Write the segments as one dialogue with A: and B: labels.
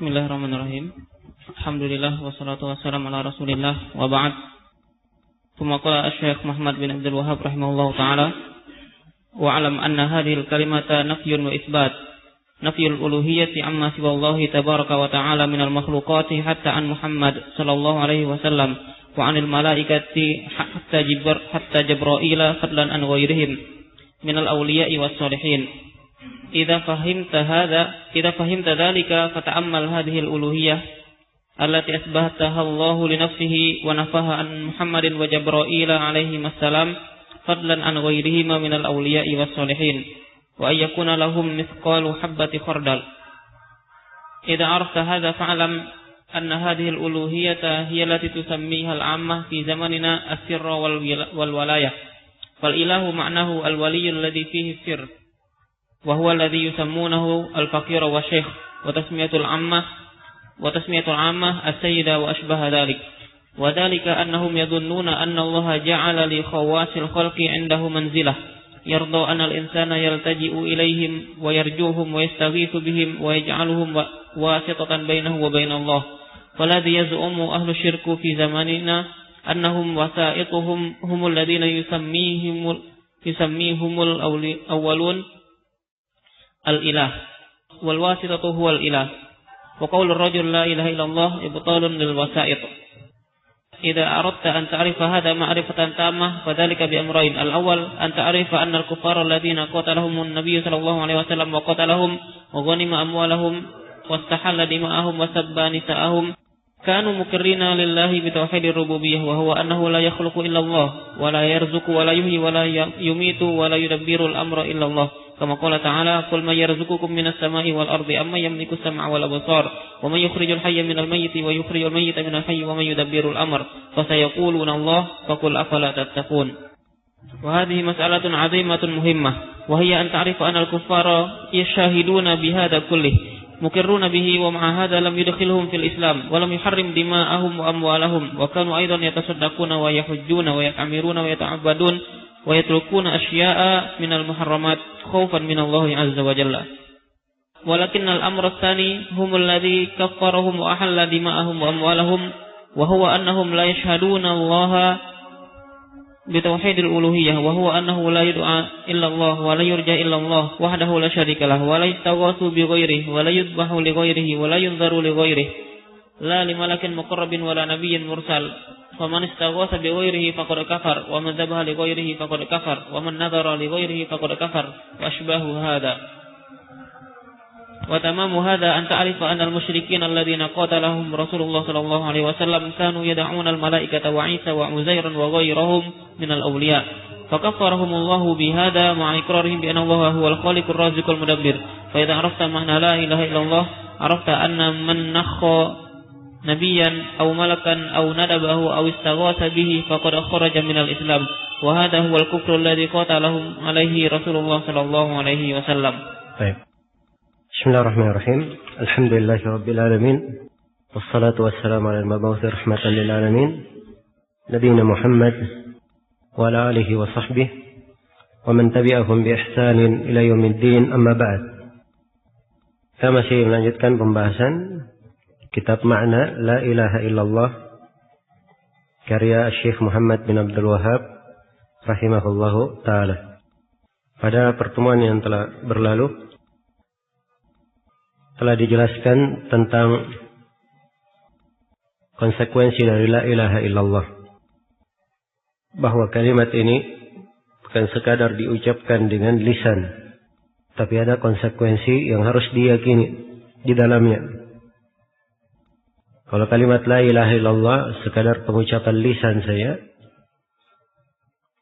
A: Bismillahirrahmanirrahim. Alhamdulillah wassalatu wassalamu ala Rasulillah wa ba'd. Tsumma qala Asy-Syaikh Muhammad bin Abdul Wahhab rahimahullahu taala wa alam anna hadhil kalimata nafyun wa isbat. Nafyul uluhiyyati amma siwallahi tabaraka wa ta'ala minal makhluqati hatta an Muhammad sallallahu alaihi wasallam wa anil malaikati hatta Jibra'ila fadlan an ghairihim minal awliya'i was salihin. Idza fahimta dzalika fata'ammal hadhil uluhiyyah allati asbahataha Allah li nafsihi wa nafaha an Muhammadin wa Jibra'ila alaihi assalam fadlan an ghairihima minal awliya'i was salihin wa ayyakuna lahum mithqalu habbati khardal. Idza arafta hadza fa'lam anna hadhihi al-uluhiyyata hiya allati tusammiha al-'ammah fi zamanina as-sirra wal walayah. Fal ilahu ma'nahu al-waliyyu alladhi fihi sirr wa huwa alladhi yusammunahu al-faqira wa syekh wa tasmiyatul 'ammah as-sayyida wa ashbaha dhalik. Wa dhalika annahum yadhunnuna anna Allah ja'ala li khawasil khalqi 'indahu manzilah yarda anna al-insana yaltaji'u ilayhim wa yarjuhum wa yastaghithu bihim wa yaj'aluhum wasitatan bainahu wa bain Allah. Faladhi yaz'umu ahlu syirku fi zamanina annahum wasa'ituhum humul ladina yusammihumul awwalun al-ilah wal wasitatu huwal ilah wa qawlu ar-rajul la ilaha illallah ibtalun lil wasa'it. Idza aradta an ta'rifa hadha ma'rifatan tammah fadhalika bi amrayn. Al-awwal an ta'rifa anna al-kuffara alladhina qatalahum an-nabiy sallallahu alaihi wasallam wa qatalahum wa ghanima amwalahum wastahalla dima'ahum wa sabba nisa'ahum kanu muqirrina lillahi bi tauhidir rububiyyah wa huwa annahu la yakhluqu illa Allah wa la yarzuqu wa la yuhyi wa la yumitu wa la yudabbiru al-amra illa Allah. Kama qala ta'ala qul may yarzuqukum minas sama'i wal ardi amma yamliku as-sam'a wal absar wa may yukhrijul hayya minal mayyiti wa yukhrijul mayyita minal hayyi wa may yudabbiru al-amr fa sayaquluna Allah faqul afala tattaqun. Wa hadhihi mas'alatun 'azimatun muhimmah wa hiya an ta'rifa anna al-kuffara yashhaduna bi hadha kullih mukirruna bihi wa ma'a hadha lam yudkhilhum fil Islam wa lam yuharrim dima'ahum wa amwalahum wa kanu aidan yatasaddaquna wa yahujjuna wa ya'tamiruna wa yata'abbadun wa yatrukuna asya'a minal muharramat khaufan minallahi azza wa jalla. Walakin al-amr ats-tsani humul ladzi kaffarahum wa ahalla dima'ahum wa amwalahum wa huwa annahum la yashhaduna Allah bi tauhidil uluhiyyah wa huwa annahu la yud'a illa Allah wa la yurja illa Allah wahdahu la syarika lahu wa la yastaghathu bi ghairihi wa la yudbahu li ghairihi wa la yunzaru li ghairihi la li malakin muqarrabin wa la nabiyyin mursal. Faman istaghatha bi ghairihi faqad kafar wa man dhabaha li ghairihi faqad kafar wa man nadhara li ghairihi faqad kafar wa ashbahu hadha. Wa tamamu hadha an ta'rifa anna al-musyrikeen alladhina qatalahum Rasulullah sallallahu alaihi wasallam kanu yad'una al-malaikata wa Isa wa Uzairan wa ghairahum min al-awliya. Fakaffarahum Allah bi hadha ma'a iqrarihim bi anna Allah huwal khaliqur raziqul mudabbir. Fa idza arafta ma'na la ilaha illallah arafta anna man nakha nabiyan aw malakan aw nadabahu aw istaghatha bihi faqad kharaja minal Islam wa hadha huwal kufru alladhi qatalahum alaihi Rasulullah sallallahu alaihi wasallam.
B: Baik. Bismillahirrahmanirrahim. Alhamdulillahi rabbil alamin. Wassalatu wassalamu ala al-mab'uts rahmatan lil alamin nabiyina Muhammad wa ala alihi wa sahbihi wa man tabi'ahum bi ihsanin ila yaumiddin, amma ba'd. Kita masih melanjutkan pembahasan kitab makna La ilaha illallah karya Syekh Muhammad bin Abdul Wahhab rahimahullahu ta'ala. Pada pertemuan yang telah berlalu telah dijelaskan tentang konsekuensi dari La ilaha illallah, bahwa kalimat ini bukan sekadar diucapkan dengan lisan, tapi ada konsekuensi yang harus diyakini di dalamnya. Kalau kalimat la ilaha illallah sekadar pengucapan lisan saja,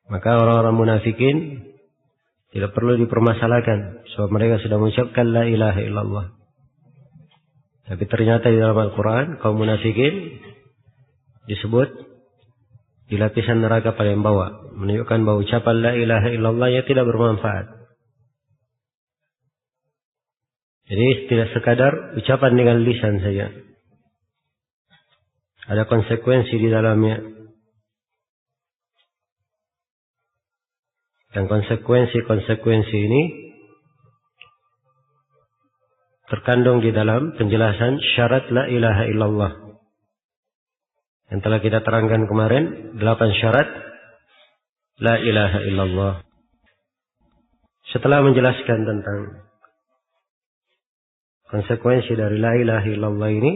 B: maka orang-orang munafikin tidak perlu dipermasalahkan, sebab mereka sudah mengucapkan la ilaha illallah. Tapi ternyata di dalam Al-Quran kaum munafikin disebut di lapisan neraka paling bawah, menunjukkan bahwa ucapan la ilaha illallah ya tidak bermanfaat. Jadi tidak sekadar ucapan dengan lisan saja, ada konsekuensi di dalamnya. Dan konsekuensi ini terkandung di dalam penjelasan syarat la ilaha illallah. Yang telah kita terangkan kemarin, 8 syarat la ilaha illallah. Setelah menjelaskan tentang konsekuensi dari la ilaha illallah ini,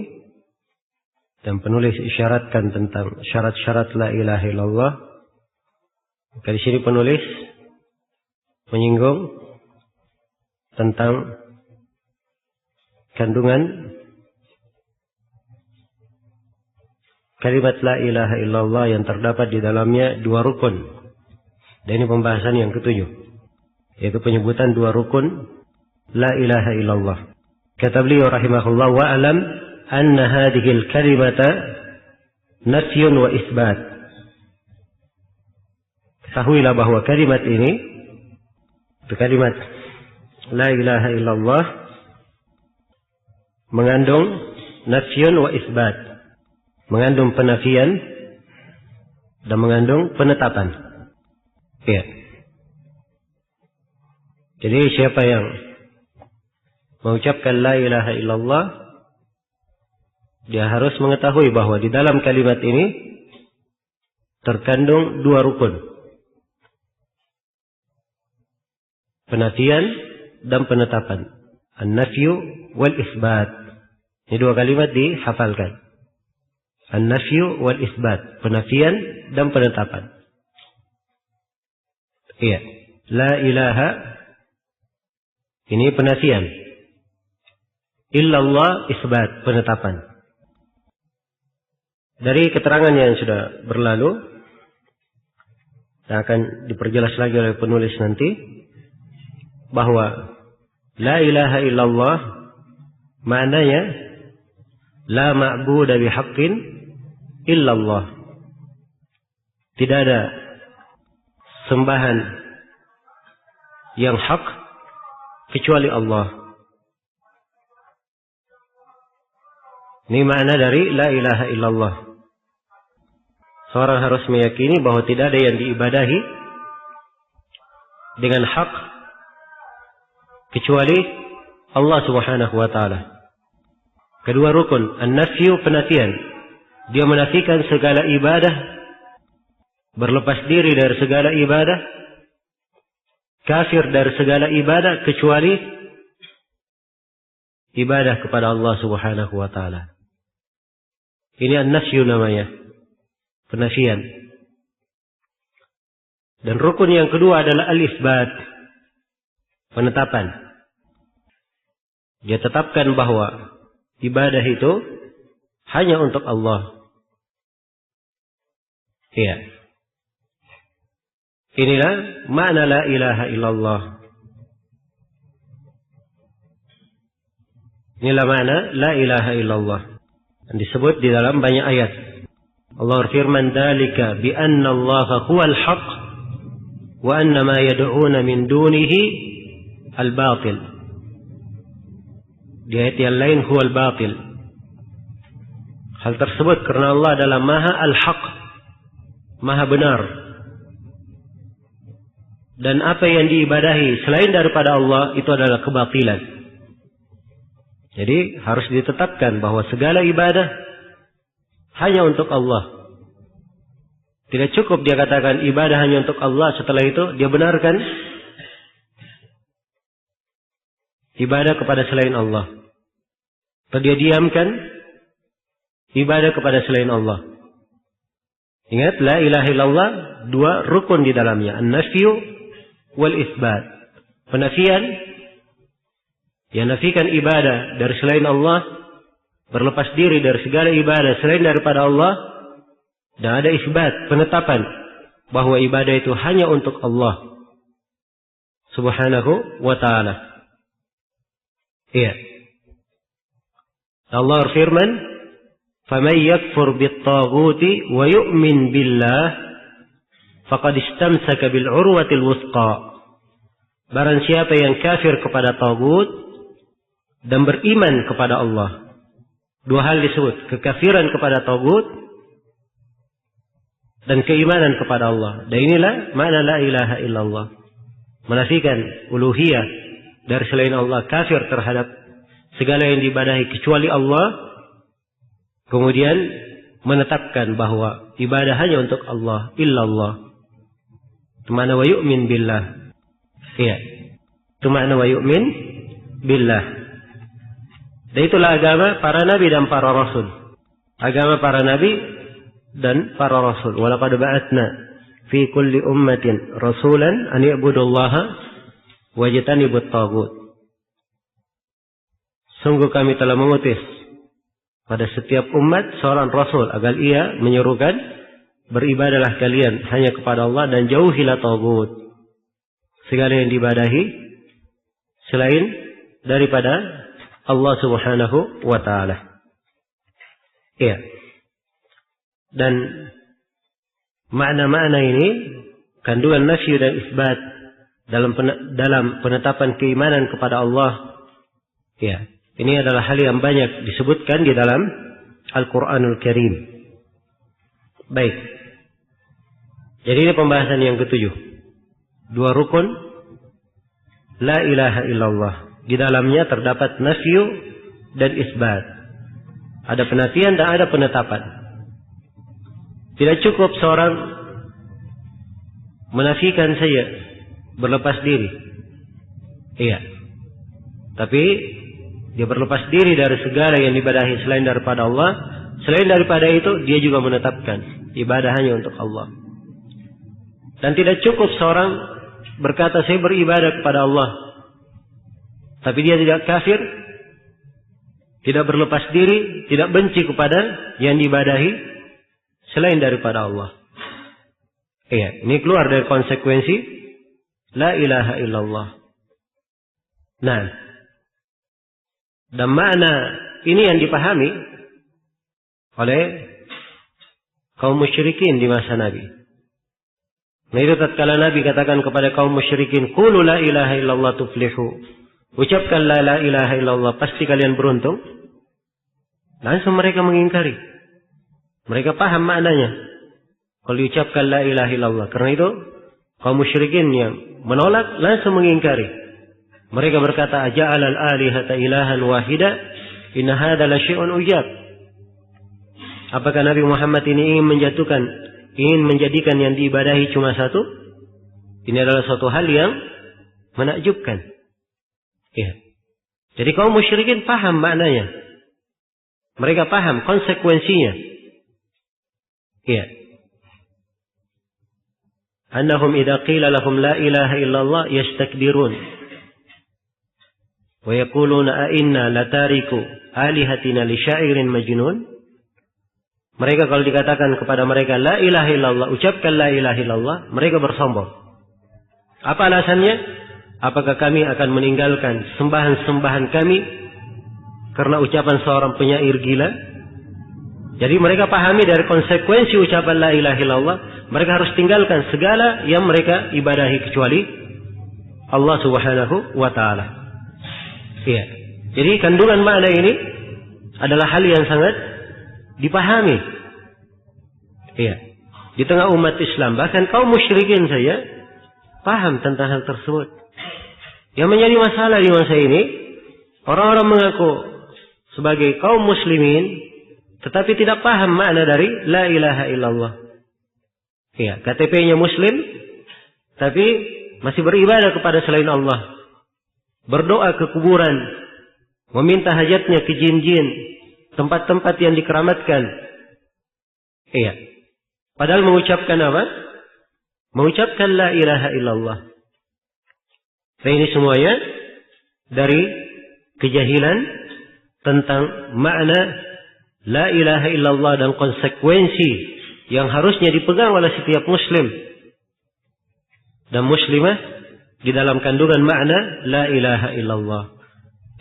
B: dan penulis isyaratkan tentang syarat-syarat la ilaha illallah, maka di sini penulis menyinggung tentang kandungan kalimat la ilaha illallah yang terdapat di dalamnya 2 rukun. Dan ini pembahasan yang ke-7, yaitu penyebutan 2 rukun la ilaha illallah. Kata beliau rahimahullah, wa alam anna hadhihi al-kalimata nafyun wa isbat. Ketahuilah bahwa kalimat ini, itu kalimat la ilaha illallah, mengandung nafyun wa isbat, mengandung penafian dan mengandung penetapan. Ya. Jadi siapa yang mengucapkan la ilaha illallah, dia harus mengetahui bahwa di dalam kalimat ini terkandung 2 rukun, penafian dan penetapan, an-nafyu wal isbat. Ini 2 kalimat dihafalkan, an-nafyu wal isbat, penafian dan penetapan. Iya, la ilaha ini penafian, illallah isbat, penetapan. Dari keterangan yang sudah berlalu, yang akan diperjelas lagi oleh penulis nanti, bahwa la ilaha illallah maknanya la ma'buda bihaqqin illallah. Tidak ada sembahan yang hak kecuali Allah. Ini makna dari la ilaha illallah. Seorang harus meyakini bahwa tidak ada yang diibadahi dengan hak kecuali Allah Subhanahu wa taala. Kedua rukun, an-nafyu, penafian. Dia menafikan segala ibadah, berlepas diri dari segala ibadah, kafir dari segala ibadah kecuali ibadah kepada Allah Subhanahu wa taala. Ini an-nafyu namanya, penafian. Dan rukun yang kedua adalah al-isbat, penetapan. Dia tetapkan bahwa ibadah itu hanya untuk Allah. Iya. Inilah makna la ilaha illallah. Inilah makna la ilaha illallah. Dan disebut di dalam banyak ayat. Allah berfirman, "Dzalika bi anna Allah huwal haqq wa anna ma yad'una min dunihi al-batil." Di ayat yang lain huwal batil. Hal tersebut karena Allah adalah Maha al-haq, Maha benar. Dan apa yang diibadahi selain daripada Allah itu adalah kebatilan. Jadi harus ditetapkan bahwa segala ibadah hanya untuk Allah. Tidak cukup dia katakan ibadah hanya untuk Allah, setelah itu dia benarkan ibadah kepada selain Allah. Atau dia diamkan ibadah kepada selain Allah. Ingat, la ilaha illallah 2 rukun di dalamnya, an-nafyu wal isbat. Penafian, yang nafikan ibadah dari selain Allah, berlepas diri dari segala ibadah selain daripada Allah. Dan ada isbat, penetapan bahwa ibadah itu hanya untuk Allah Subhanahu wa ta'ala. Iya. Allah berfirman, "Faman yakfur bit-taghuti wa yu'min billah faqad istamsaka bil 'urwatil wuthqa." Barang siapa yang kafir kepada tagut dan beriman kepada Allah. 2 hal disebut, kekafiran kepada tagut dan keimanan kepada Allah. Dan inilah makna la ilaha illallah. Menafikan uluhiyah dari selain Allah, kafir terhadap segala yang diibadahi kecuali Allah, kemudian menetapkan bahwa ibadah hanya untuk Allah, illallah. Itu makna wa yu'min billah. Iya. Itu makna wa yu'min billah. Dan itulah agama para nabi dan para rasul. Agama para nabi dan para rasul. Walaqad ba'atsna fi kulli ummatin rasulan an ya'budullaha wajtanibut taghut. Sungguh kami telah mengutus pada setiap umat seorang rasul agar ia menyerukan beribadahlah kalian hanya kepada Allah dan jauhilah taghut, segala yang diibadahi selain daripada Allah Subhanahu wa taala. Iya. Dan makna-makna ini kandungan nafyu dan isbat dalam penetapan keimanan kepada Allah. Ya, ini adalah hal yang banyak disebutkan di dalam Al-Qur'anul Karim. Baik. Jadi ini pembahasan yang ketujuh. 2 rukun la ilaha illallah. Di dalamnya terdapat nafyu dan isbat. Ada penafian dan ada penetapan. Tidak cukup seorang menafikan saja, berlepas diri. Iya. Tapi dia berlepas diri dari segala yang diibadahi selain daripada Allah. Selain daripada itu, dia juga menetapkan ibadah hanya untuk Allah. Dan tidak cukup seorang berkata saya beribadah kepada Allah, tapi dia tidak kafir, tidak berlepas diri, tidak benci kepada yang diibadahi selain daripada Allah. Iya, ini keluar dari konsekuensi la ilaha illallah. Nah, dan makna ini yang dipahami oleh kaum musyrikin di masa Nabi. Nah, itu tatkala Nabi katakan kepada kaum musyrikin, qulu la ilaha illallah tuflihu. Ucapkan la ilaha illallah, pasti kalian beruntung. Langsung mereka mengingkari. Mereka paham maknanya kalau diucapkan la ilaha illallah. Karena itu kaum musyrikin yang menolak langsung mengingkari. Mereka berkata, aja'alal alihata ilahan wahida, inna hadha la syai'un ujab. Apakah Nabi Muhammad ini ingin menjadikan yang diibadahi cuma satu? Ini adalah suatu hal yang menakjubkan. Ya. Jadi kaum musyrikin paham maknanya. Mereka paham konsekuensinya. Ya. Annahum idza qila lahum la ilaha illallah yastakbirun. Wa yaquluna a inna latariku alihatina li syairin majnun. Mereka kalau dikatakan kepada mereka la ilaha illallah, ucapkan la ilaha illallah, mereka bersombong. Apa alasannya? Apakah kami akan meninggalkan sembahan-sembahan kami karena ucapan seorang penyair gila? Jadi mereka pahami dari konsekuensi ucapan la ilaha illallah, mereka harus tinggalkan segala yang mereka ibadahi kecuali Allah Subhanahu wa taala. Iya. Jadi kandungan makna ini adalah hal yang sangat dipahami. Iya. Di tengah umat Islam, bahkan kaum musyrikin saja paham tentang hal tersebut. Yang menjadi masalah di masa ini, orang-orang mengaku sebagai kaum muslimin, tetapi tidak paham makna dari la ilaha illallah. Iya, KTP-nya muslim, tapi masih beribadah kepada selain Allah. Berdoa ke kuburan, meminta hajatnya ke jin-jin, tempat-tempat yang dikeramatkan. Iya. Padahal mengucapkan apa? Mengucapkan la ilaha illallah. Nah, ini semuanya dari kejahilan tentang makna la ilaha illallah dan konsekuensi yang harusnya dipegang oleh setiap muslim dan muslimah di dalam kandungan makna la ilaha illallah.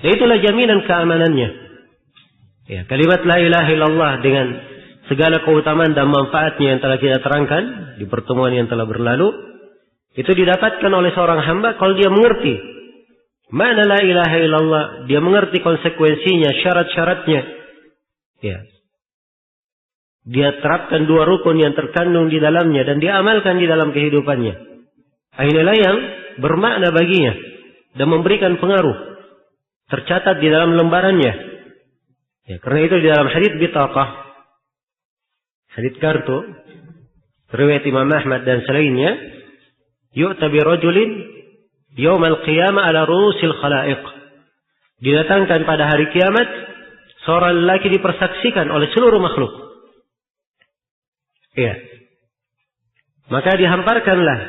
B: Dan itulah jaminan keamanannya. Ya, kalimat la ilaha illallah dengan segala keutamaan dan manfaatnya yang telah kita terangkan di pertemuan yang telah berlalu, itu didapatkan oleh seorang hamba kalau dia mengerti makna la ilaha illallah, dia mengerti konsekuensinya, syarat-syaratnya. Ya. Dia terapkan 2 rukun yang terkandung di dalamnya dan dia amalkan di dalam kehidupannya. Inilah yang bermakna baginya dan memberikan pengaruh. tercatat di dalam lembarannya. Ya, karena itu di dalam hadits bitaqah, hadits kartu, riwayat Imam Ahmad dan selainnya, yu'ta bi rajulin yaumal qiyamah ala ru'usil khalaiq. Didatangkan pada hari kiamat seorang lelaki dipersaksikan oleh seluruh makhluk. Iya. Maka dihamparkanlah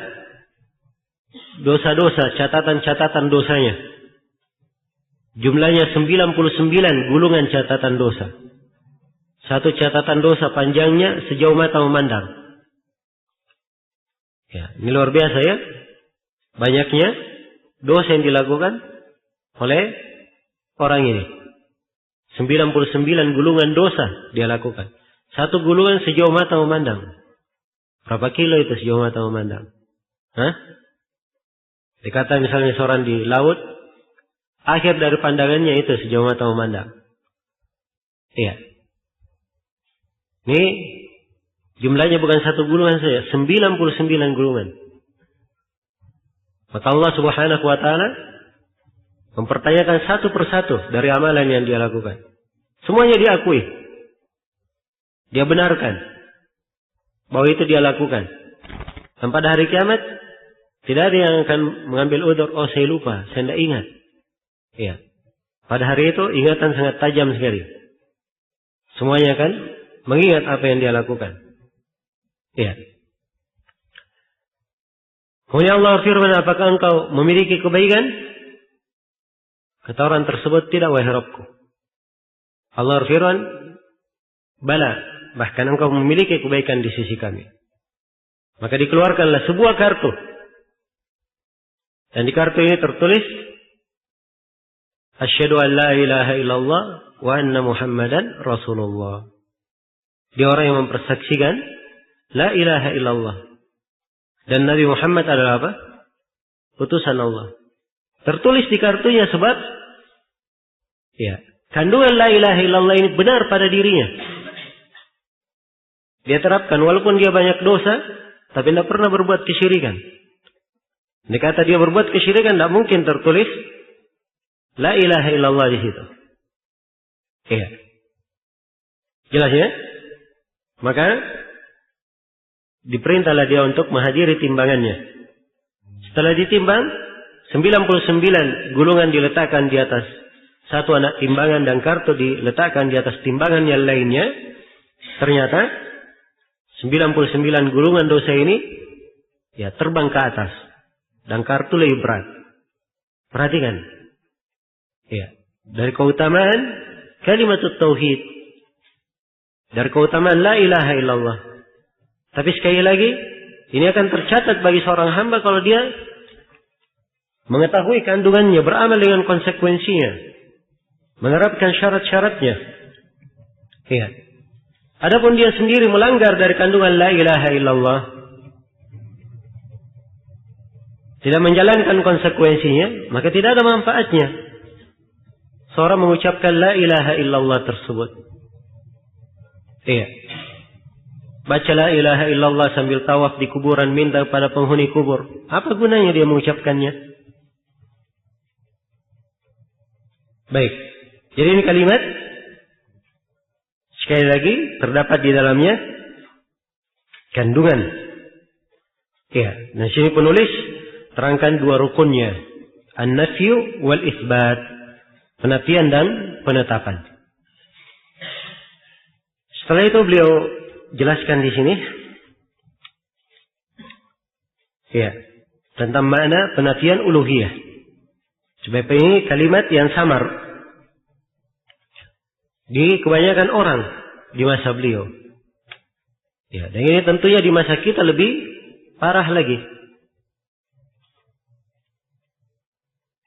B: dosa-dosa, catatan-catatan dosanya. Jumlahnya 99 gulungan catatan dosa. Satu catatan dosa panjangnya sejauh mata memandang. Ya, ini luar biasa ya. Banyaknya dosa yang dilakukan oleh orang ini. 99 gulungan dosa dia lakukan. Satu gulungan sejauh mata memandang. Berapa kilo itu sejauh mata memandang? Hah? Dikata misalnya seorang di laut, akhir dari pandangannya itu sejauh mata memandang. Iya. Ini jumlahnya bukan satu gulungan saja, 99 gulungan. Maka Allah Subhanahu wa taala mempertanyakan satu persatu dari amalan yang dia lakukan. Semuanya diakui. Dia benarkan bahwa itu dia lakukan. Dan pada hari kiamat tidak ada yang akan mengambil udzur, oh saya lupa, saya tidak ingat. Iya. Pada hari itu ingatan sangat tajam sekali. Semuanya akan mengingat apa yang dia lakukan. Iya. Kemudian Allah firman, apakah engkau memiliki kebaikan? Kata orang tersebut, tidak wahai Rabbku. Allah firman, bala, bahkan engkau memiliki kebaikan di sisi kami. Maka dikeluarkanlah sebuah kartu. Dan di kartu ini tertulis, Asyhadu an la ilaha illallah wa anna Muhammadan Rasulullah. Dia orang yang mempersaksikan la ilaha illallah. Dan Nabi Muhammad adalah apa? Utusan Allah. Tertulis di kartunya sebab ya, kandungan la ilaha illallah ini benar pada dirinya. Dia terapkan walaupun dia banyak dosa, tapi tidak pernah berbuat kesyirikan. Ini kata dia berbuat kesyirikan, tidak mungkin tertulis la ilaha illallah di situ. Iya. Jelas ya? Maka diperintahlah dia untuk menghadiri timbangannya. Setelah ditimbang, 99 gulungan diletakkan di atas satu anak timbangan dan kartu diletakkan di atas timbangan yang lainnya. Ternyata 99 gulungan dosa ini ya terbang ke atas dan kartu lebih berat. Perhatikan. Ya, dari keutamaan kalimat tauhid, dari keutamaan la ilaha illallah. Tapi sekali lagi, ini akan tercatat bagi seorang hamba kalau dia mengetahui kandungannya, beramal dengan konsekuensinya, menerapkan syarat-syaratnya. Iya. Adapun dia sendiri melanggar dari kandungan la ilaha illallah, tidak menjalankan konsekuensinya, maka tidak ada manfaatnya seorang mengucapkan la ilaha illallah tersebut. Iya. Baca la ilaha illallah sambil tawaf di kuburan, minta pada penghuni kubur. Apa gunanya dia mengucapkannya? Baik. Jadi ini kalimat, sekali lagi, terdapat di dalamnya kandungan. Iya. Nah, sini penulis terangkan dua rukunnya. An-nafyu wal isbat. Penafian dan penetapan. Setelah itu beliau jelaskan di sini, ya, tentang makna penafian uluhiyah. Sebab ini kalimat yang samar di kebanyakan orang di masa beliau. Ya, dan ini tentunya di masa kita lebih parah lagi.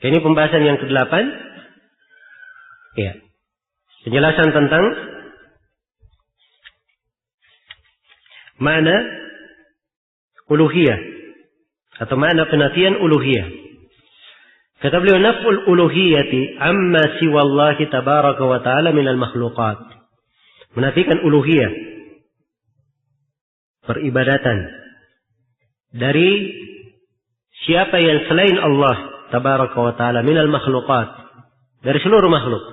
B: Ini pembahasan yang ke-8. Ya, penjelasan tentang makna uluhiyah atau makna penafian uluhiyah. Kata beliau, naf'ul uluhiyati amma siwallahi tabaraka wa ta'ala minal makhluqat. Menafikan uluhiyah, peribadatan dari siapa yang selain Allah tabaraka wa ta'ala minal makhluqat, dari seluruh makhluk.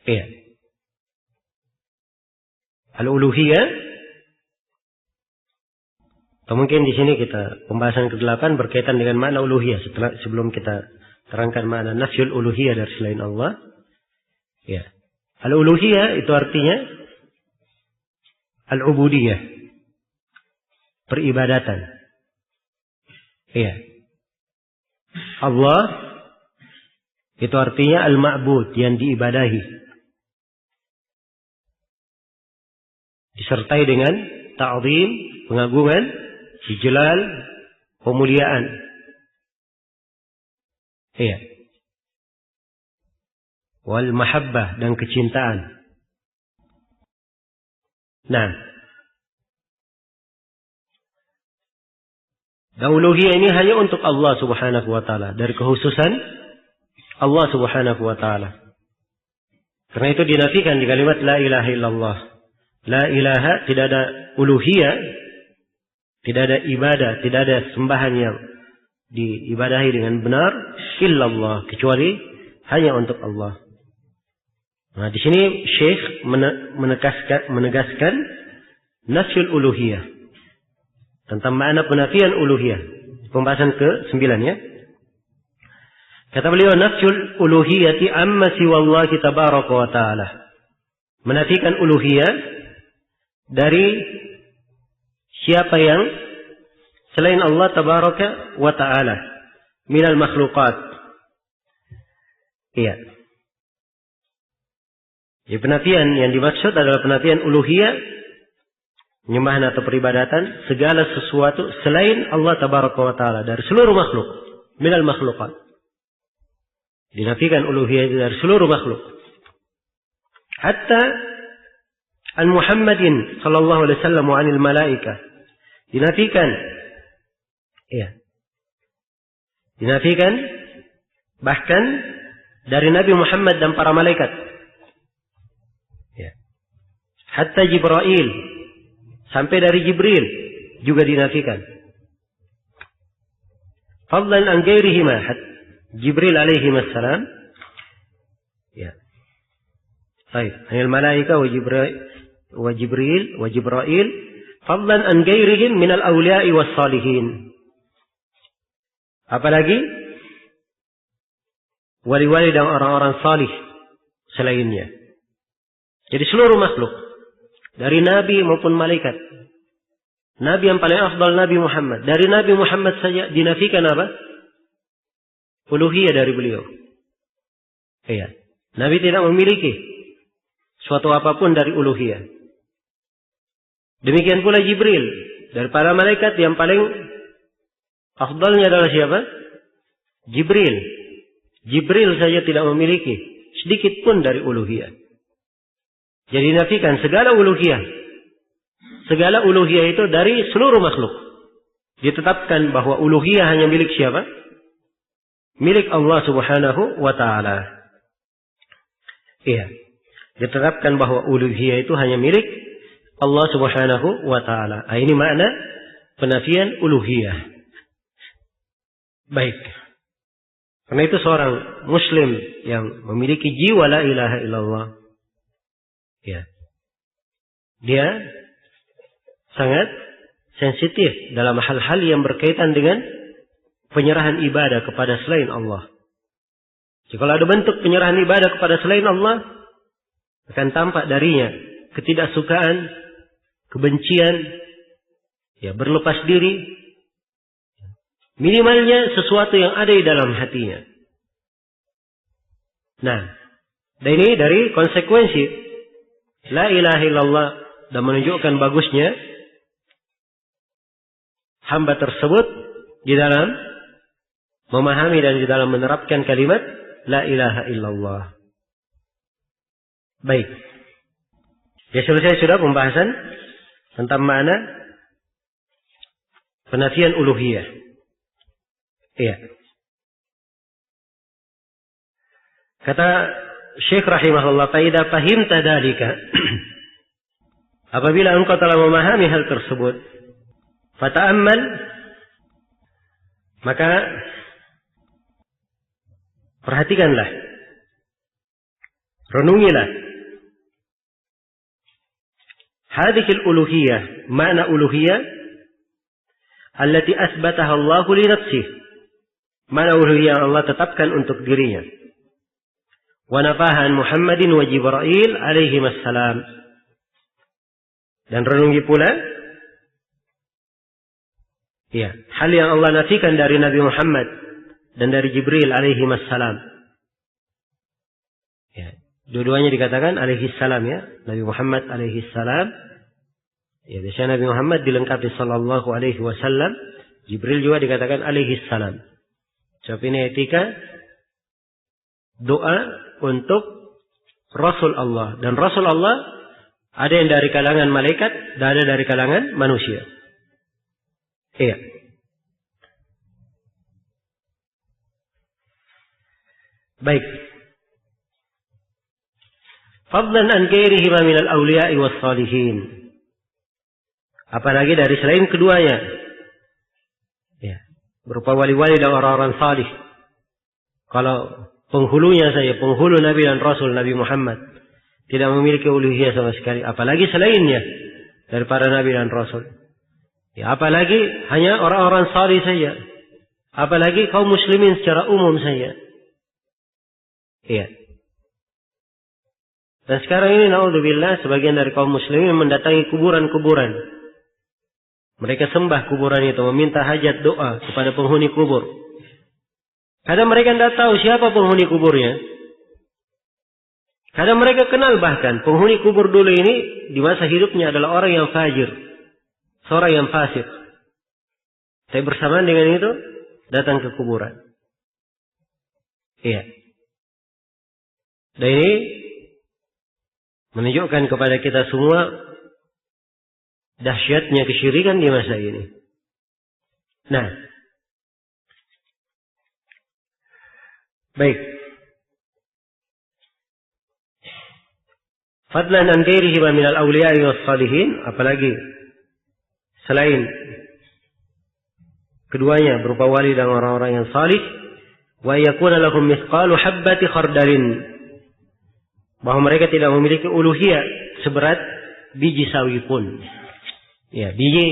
B: Iya. Al-uluhiyah. Atau mungkin di sini kita pembahasan ke-8 berkaitan dengan makna uluhiyah sebelum kita terangkan makna nafyul uluhiyah dari selain Allah. Ya. Al-uluhiyah itu artinya al-ubudiyah. Peribadatan. Iya. Allah itu artinya al-ma'bud, yang diibadahi. Disertai dengan ta'zim, pengagungan, ijlal, pemuliaan. Iya. Wal mahabbah, dan kecintaan. Nah. Dan uluhiyah ini hanya untuk Allah Subhanahu wa taala, dari kekhususan Allah Subhanahu wa taala. Karena itu dinafikan di kalimat la ilaha illallah. La ilaha, tidak ada uluhiyah, tidak ada ibadah, tidak ada sembahan yang diibadahi dengan benar illallah, kecuali hanya untuk Allah. Nah, di sini Syekh menegaskan nafyul uluhiyah, tentang makna penafian uluhiyah. Pembahasan ke-9 ya. Kata beliau, nafyul uluhiyati amma siwallahi tabaraka wa ta'ala. Menafikan uluhiyah dari siapa yang selain Allah tabaraka wa ta'ala minal makhluqat. Iya. Jadi penafian yang dimaksud adalah penafian uluhiyah, penyembahan atau peribadatan segala sesuatu selain Allah tabaraka wa ta'ala dari seluruh makhluk, minal makhluqat. Dinafikan uluhiyah dari seluruh makhluk. Hatta an Muhammadin sallallahu alaihi wasallam wa anil malaikah. Dinafikan. Iya. Dinafikan bahkan dari Nabi Muhammad dan para malaikat. Ya. Hatta Jibril, sampai dari Jibril juga dinafikan. Fadlan an ghairihima, Jibril alaihi wassalam. Ya. Baik, anil malaika wa Jibril wa Jibril fadlan an ghairihim minal awliya'i was salihin. Apalagi wali-wali dan orang-orang salih selainnya. Jadi seluruh makhluk, dari nabi maupun malaikat. Nabi yang paling afdal Nabi Muhammad. Dari Nabi Muhammad saja dinafikan apa? Uluhiyah dari beliau. Iya. Nabi tidak memiliki suatu apapun dari uluhiyah. Demikian pula Jibril. Dari para malaikat yang paling afdalnya adalah siapa? Jibril. Jibril saja tidak memiliki sedikit pun dari uluhiyah. Jadi nafikan segala uluhiyah. Segala uluhiyah itu dari seluruh makhluk. Ditetapkan bahwa uluhiyah hanya milik siapa? Milik Allah Subhanahu wa ta'ala. Iya. Ditetapkan bahwa uluhiyah itu hanya milik Allah Subhanahu wa ta'ala. Ini makna penafian uluhiyah. Baik. Karena itu seorang muslim yang memiliki jiwa la ilaha illallah. Ya. Dia sangat sensitif dalam hal-hal yang berkaitan dengan penyerahan ibadah kepada selain Allah. Jika ada bentuk penyerahan ibadah kepada selain Allah, akan tampak darinya ketidaksukaan, kebencian, ya, berlepas diri, minimalnya sesuatu yang ada di dalam hatinya. Nah, dan ini dari konsekuensi la ilaha illallah dan menunjukkan bagusnya hamba tersebut di dalam memahami dan di dalam menerapkan kalimat la ilaha illallah. Baik. Ya, selesai sudah pembahasan tentang makna penafian uluhiyah. Iya. Kata Syekh rahimahullah, fa idza fahimta dzalika, apabila engkau telah memahami hal tersebut, fata'ammal, maka Perhatikanlah. Renungilah. Hadhihi al-uluhiyah, makna uluhiyah allati asbataha Allah li nafsihi. Makna uluhiyah Allah tetapkan untuk dirinya. Wa nafaha an Muhammadin wa Jibril alaihi wassalam. Dan renungi pula hal yang Allah nafikan dari Nabi Muhammad dan dari Jibril alaihi wassalam. Dua-duanya dikatakan alaihi salam ya. Nabi Muhammad alaihi salam. Biasanya Nabi Muhammad dilengkapi sallallahu alaihi wasallam. Jibril juga dikatakan alaihi salam. Sebab ini etika doa untuk Rasul Allah. Dan Rasul Allah ada yang dari kalangan malaikat dan ada dari kalangan manusia. Iya. Baik. Fadlan an ghairihima minal awliya'i was salihin. Apalagi dari selain keduanya. Ya, berupa wali-wali dan orang-orang salih. Kalau penghulunya saja, penghulu Nabi dan Rasul Nabi Muhammad tidak memiliki uluhiyah sama sekali, apalagi selainnya dari para Nabi dan Rasul. Ya, apalagi hanya orang-orang salih saja. Apalagi kaum muslimin secara umum saja. Iya. Dan sekarang ini naudzubillah sebagian dari kaum muslimin mendatangi kuburan-kuburan. Mereka sembah kuburan itu, meminta hajat doa kepada penghuni kubur. Kadang mereka tidak tahu siapa penghuni kuburnya. Kadang mereka kenal bahkan penghuni kubur dulu ini di masa hidupnya adalah orang yang fajir, seorang yang fasik. Tapi bersamaan dengan itu datang ke kuburan. Iya. Dan ini menunjukkan kepada kita semua dahsyatnya kesyirikan di masa ini. Nah, baik. Fadlan an ghairihi min al-awliya'i was salihin, apalagi selain keduanya berupa wali dan orang-orang yang salih, wa yakuna lahum mithqalu habbati khardalin, bahwa mereka tidak memiliki uluhiyah seberat biji sawi pun. Ya, biji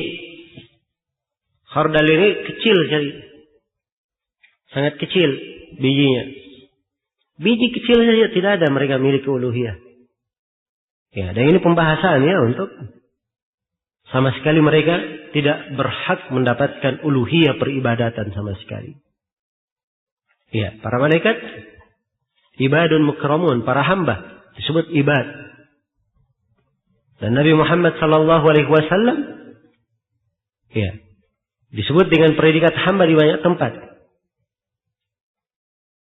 B: khardal ini kecil sekali. Sangat kecil bijinya. Biji kecil saja tidak ada mereka memiliki uluhiyah. Ya, dan ini pembahasan ya untuk sama sekali mereka tidak berhak mendapatkan uluhiyah peribadatan sama sekali. Ya, para malaikat ibadun mukramun, para hamba disebut ibad. Dan Nabi Muhammad sallallahu alaihi wasallam disebut dengan predikat hamba di banyak tempat.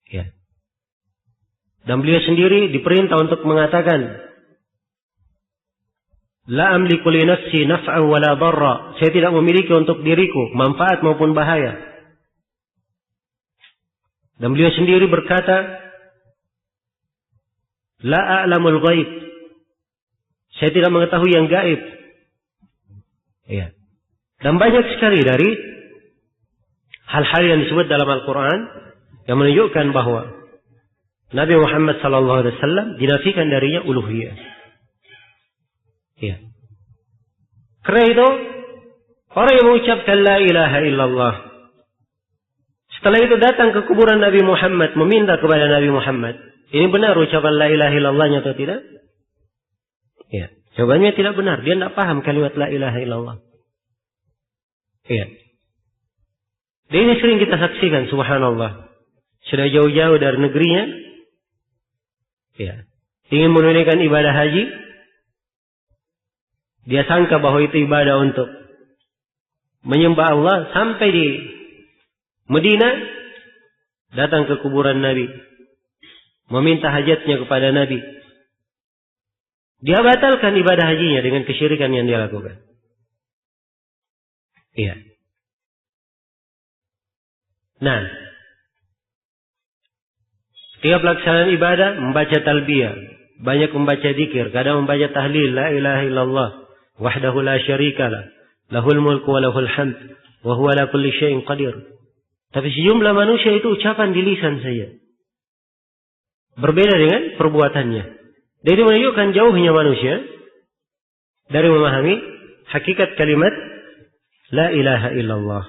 B: Ya. Dan beliau sendiri diperintah untuk mengatakan, la amliku li nafsi naf'an wa la darra. Saya tidak memiliki untuk diriku manfaat maupun bahaya. Dan beliau sendiri berkata, la a'lamul ghaib. Saya tidak mengetahui yang gaib. Ya. Dan banyak sekali dari hal-hal yang disebut dalam Al-Quran yang menunjukkan bahwa Nabi Muhammad SAW dinafikan darinya uluhiyah. Ya. Karena itu orang yang mengucapkan la ilaha illallah, setelah itu datang ke kuburan Nabi Muhammad meminta kepada Nabi Muhammad, ini benar ucapan la ilaha illallahnya atau tidak? Ya, jawabannya tidak benar. Dia tidak paham kalimat la ilaha illallah. Ya. Dan ini sering kita saksikan, subhanallah. Sudah jauh-jauh dari negerinya, ya, ingin menunaikan ibadah haji. Dia sangka bahwa itu ibadah untuk menyembah Allah. Sampai di Medina, datang ke kuburan Nabi, meminta hajatnya kepada Nabi. Dia batalkan ibadah hajinya dengan kesyirikan yang dia lakukan. Iya. Nah, setiap pelaksanaan ibadah membaca talbiyah, banyak membaca zikir, kadang membaca tahlil, la ilaha illallah, wahdahu la syarikalah, lahul mulku wa lahul hamd, wa huwa ala kulli syai'in qadir. Tapi sejumlah manusia itu ucapan di lisan saja. berbeda dengan perbuatannya. Dan ini menunjukkan jauhnya manusia dari memahami hakikat kalimat la ilaha illallah.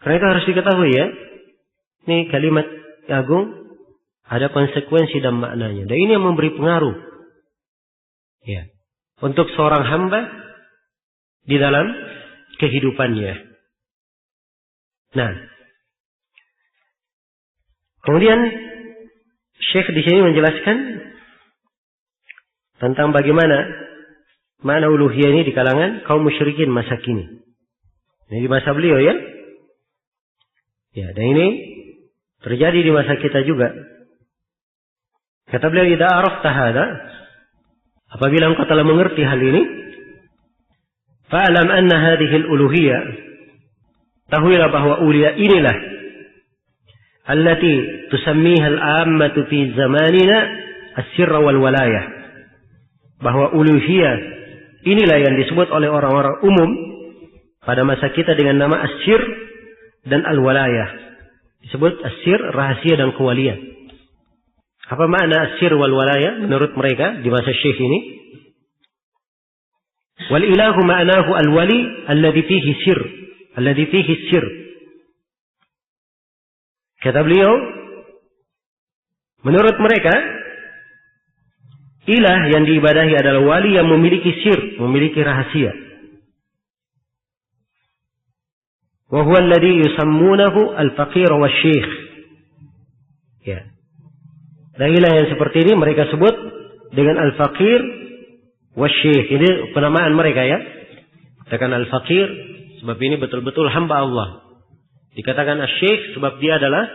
B: Karena itu harus diketahui ya, ini kalimat agung, ada konsekuensi dan maknanya. Dan ini yang memberi pengaruh ya, untuk seorang hamba di dalam kehidupannya. Nah, kemudian Syekh di sini menjelaskan tentang bagaimana makna uluhiyah ini di kalangan kaum musyrikin masa kini. Ini di masa beliau ya. Ya, dan ini terjadi di masa kita juga. Kata beliau, "Idza arafta hada", apabila engkau telah mengerti hal ini, fa'lam anna hadhihi al-uluhiyah, tahuilah bahwa uluhiyah inilah allati tusammiha al-ammatu fi zamanina as-sirra wal walayah. Bahwa uluhiyah inilah yang disebut oleh orang-orang umum pada masa kita dengan nama as-sir dan al-walayah. Disebut as-sir, rahasia dan kewalian. Apa makna as-sir wal walayah menurut mereka di masa Syekh ini? Wal ilahu ma'nahu al-wali alladhi fihi sir, alladhi fihi sir. Kata beliau, menurut mereka, ilah yang diibadahi adalah wali yang memiliki sir, memiliki rahasia. Wa huwa alladhi yusammunahu al-faqir wa syekh. Ya. Dan ilah yang seperti ini mereka sebut dengan al-faqir wa syekh. Ini penamaan mereka ya. Dikatakan al-faqir sebab ini betul-betul hamba Allah. Dikatakan asy-syekh sebab dia adalah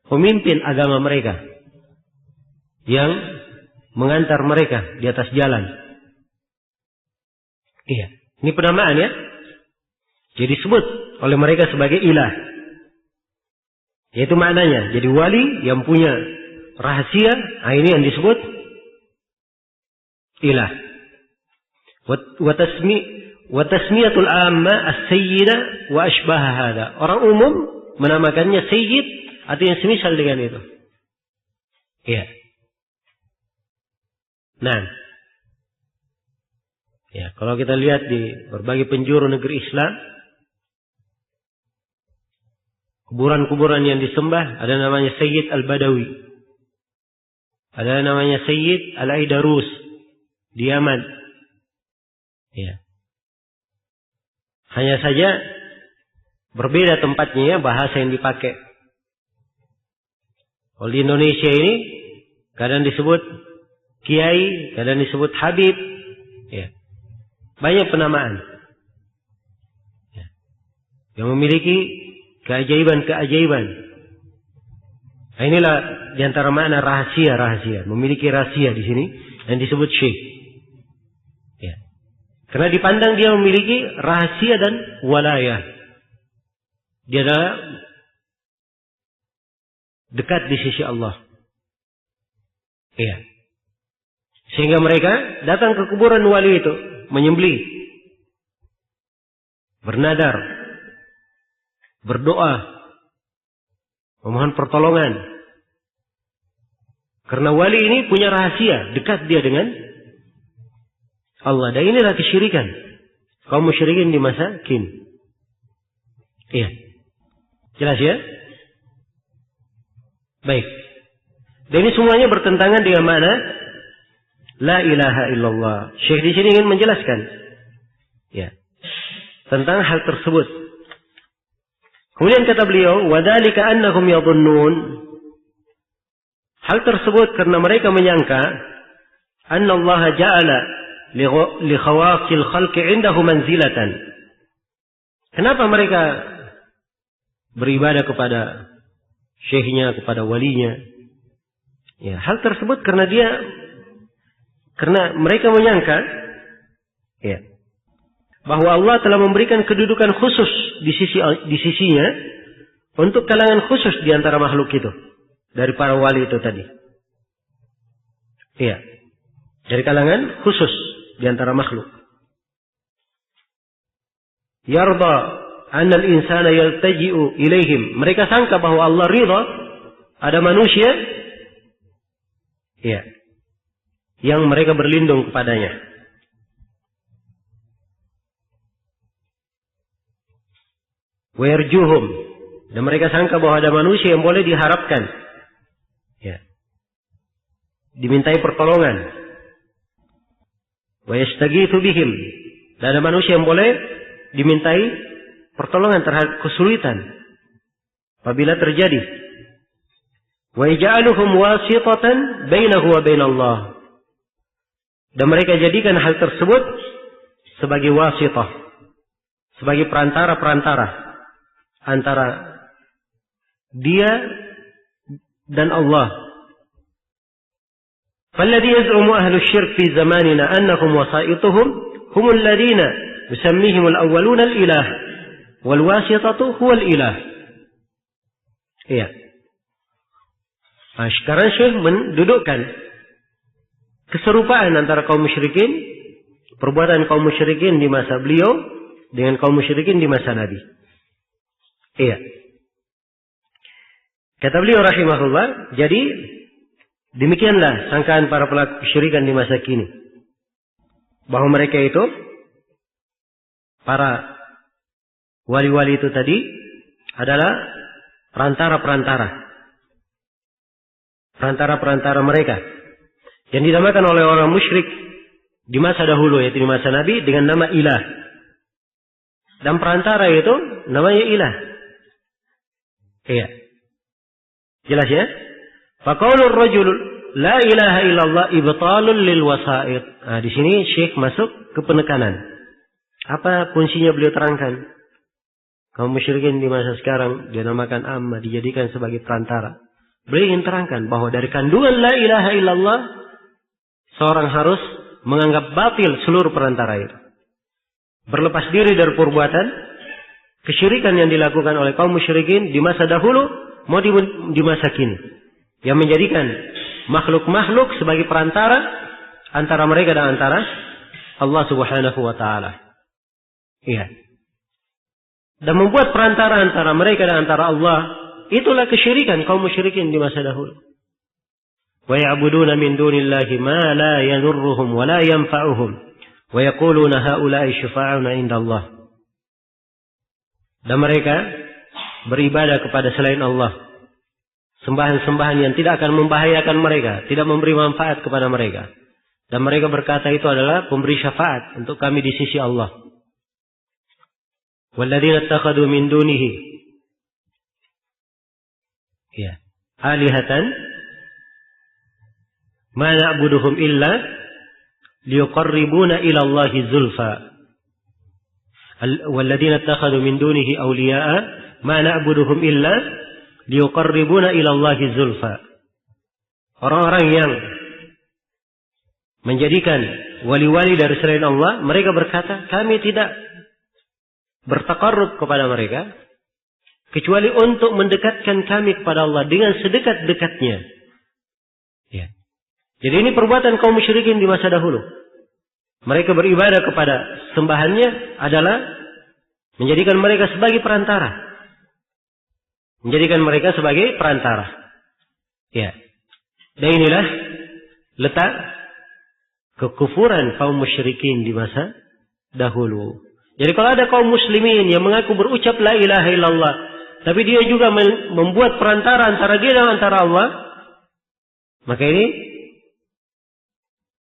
B: pemimpin agama mereka yang mengantar mereka di atas jalan. Iya, ini penamaan ya. Jadi disebut oleh mereka sebagai ilah. Yaitu maknanya, jadi wali yang punya rahasia, ini yang disebut ilah. Wa tasmiyatul amma as-sayyida wa ashbaha hada. Orang umum menamakannya sayyid atau yang semisal dengan itu. Iya. Nah, ya kalau kita lihat di berbagai penjuru negeri Islam, kuburan-kuburan yang disembah ada namanya Sayyid Al-Badawi, ada namanya Sayyid Al-Aidarus di Yaman. Ya. Hanya saja berbeda tempatnya ya, bahasa yang dipakai. Kalau di Indonesia ini kadang disebut Kiai, kadang disebut Habib, ya. Banyak penamaan ya, yang memiliki keajaiban-keajaiban. Nah, inilah diantara makna rahasia, memiliki rahasia di sini yang disebut syekh. Ya. Karena dipandang dia memiliki rahasia dan walayah. Dia adalah dekat di sisi Allah. Iya. Sehingga mereka datang ke kuburan wali itu, menyembelih, bernadar, berdoa, memohon pertolongan. Karena wali ini punya rahasia, dekat dia dengan Allah. Dan inilah kesyirikan kaum musyrikin di masa kini. Iya. Jelas ya? Baik. Dan ini semuanya bertentangan dengan mana? La ilaha illallah. Syekh di sini ingin menjelaskan ya, tentang hal tersebut. Kemudian kata beliau, وَذَلِكَ أَنَّهُمْ يَظُنُّونَ. Hal tersebut karena mereka menyangka أَنَّ اللَّهَ جَعَلَ لِخَوَاصِ الْخَلْقِ عِنْدَهُ مَنْزِلَةً. Kenapa mereka beribadah kepada syekhnya, kepada walinya? Ya, hal tersebut karena mereka menyangka ya, bahwa Allah telah memberikan kedudukan khusus di sisinya untuk kalangan khusus di antara makhluk itu, dari para wali itu tadi. Iya, dari kalangan khusus di antara makhluk. Yarda anna al-insana yaltaji'u ilaihim. Mereka sangka bahwa Allah ridha ada manusia Ya. Yang mereka berlindung kepadanya. Wa yarjuhum, dan mereka sangka bahwa ada manusia yang boleh diharapkan. Ya. Dimintai pertolongan. Wa yastaghitsu bihim, dan ada manusia yang boleh dimintai pertolongan terhadap kesulitan apabila terjadi. Wa yaj'aluhum wasitatan bainahu wa bainallah, dan mereka jadikan hal tersebut sebagai wasitah, sebagai perantara-perantara antara dia dan Allah. فالذي يزعم أهل الشرك في زماننا أنهم وسائطهم هم الذين يسميهم الأولون الإله والواسطة هو الإله. Iya. Nah, sekarang Syekh mendudukkan keserupaan antara kaum musyrikin, perbuatan kaum musyrikin di masa beliau dengan kaum musyrikin di masa Nabi. Iya. Kata beliau rahimahullah, jadi demikianlah sangkaan para pelaku kesyirikan di masa kini. Bahwa mereka itu, para wali-wali itu tadi, adalah perantara-perantara. Perantara-perantara mereka. Yang dinamakan oleh orang musyrik di masa dahulu, yaitu di masa Nabi, dengan nama ilah. Dan perantara itu namanya ilah. Iya. Jelas ya? Faqaulur rajul la ilaha illallah ibtalun lil wasa'id. Nah, di sini Syekh masuk ke penekanan. Apa kuncinya beliau terangkan? Kaum musyrikin di masa sekarang dinamakan amma, dijadikan sebagai perantara. Beliau ingin terangkan bahwa dari kandungan la ilaha illallah, seorang harus menganggap batil seluruh perantara itu. Berlepas diri dari perbuatan kesyirikan yang dilakukan oleh kaum musyrikin di masa dahulu mau di masa kini, yang menjadikan makhluk-makhluk sebagai perantara antara mereka dan antara Allah Subhanahu wa taala. Iya. Dan membuat perantara antara mereka dan antara Allah, itulah kesyirikan kaum musyrikin di masa dahulu. Wa ya'buduna min dunillahi ma la yadurruhum wa la yanfa'uhum. Wa yaquluna haula'i syufa'una indallah. Dan mereka beribadah kepada selain Allah. Sembahan-sembahan yang tidak akan membahayakan mereka, tidak memberi manfaat kepada mereka. Dan mereka berkata itu adalah pemberi syafaat untuk kami di sisi Allah. Walladzina ittakhadhu min dunihi ya alihatan ma na'buduhum illa liyuqarribuna ila Allahi zulfa. Walladzina ittakhadhu min dunihi awliya'a ma na'buduhum illa liyuqarribuna ila Allahi zulfa. Orang-orang yang menjadikan wali-wali dari selain Allah, mereka berkata, kami tidak bertaqarrub kepada mereka kecuali untuk mendekatkan kami kepada Allah dengan sedekat-dekatnya. Ya. Jadi ini perbuatan kaum musyrikin di masa dahulu. Mereka beribadah kepada sembahannya adalah menjadikan mereka sebagai perantara. Menjadikan mereka sebagai perantara. Ya. Dan inilah letak kekufuran kaum musyrikin di masa dahulu. Jadi kalau ada kaum muslimin yang mengaku berucap la ilaha illallah, tapi dia juga membuat perantara antara dia dan antara Allah, maka ini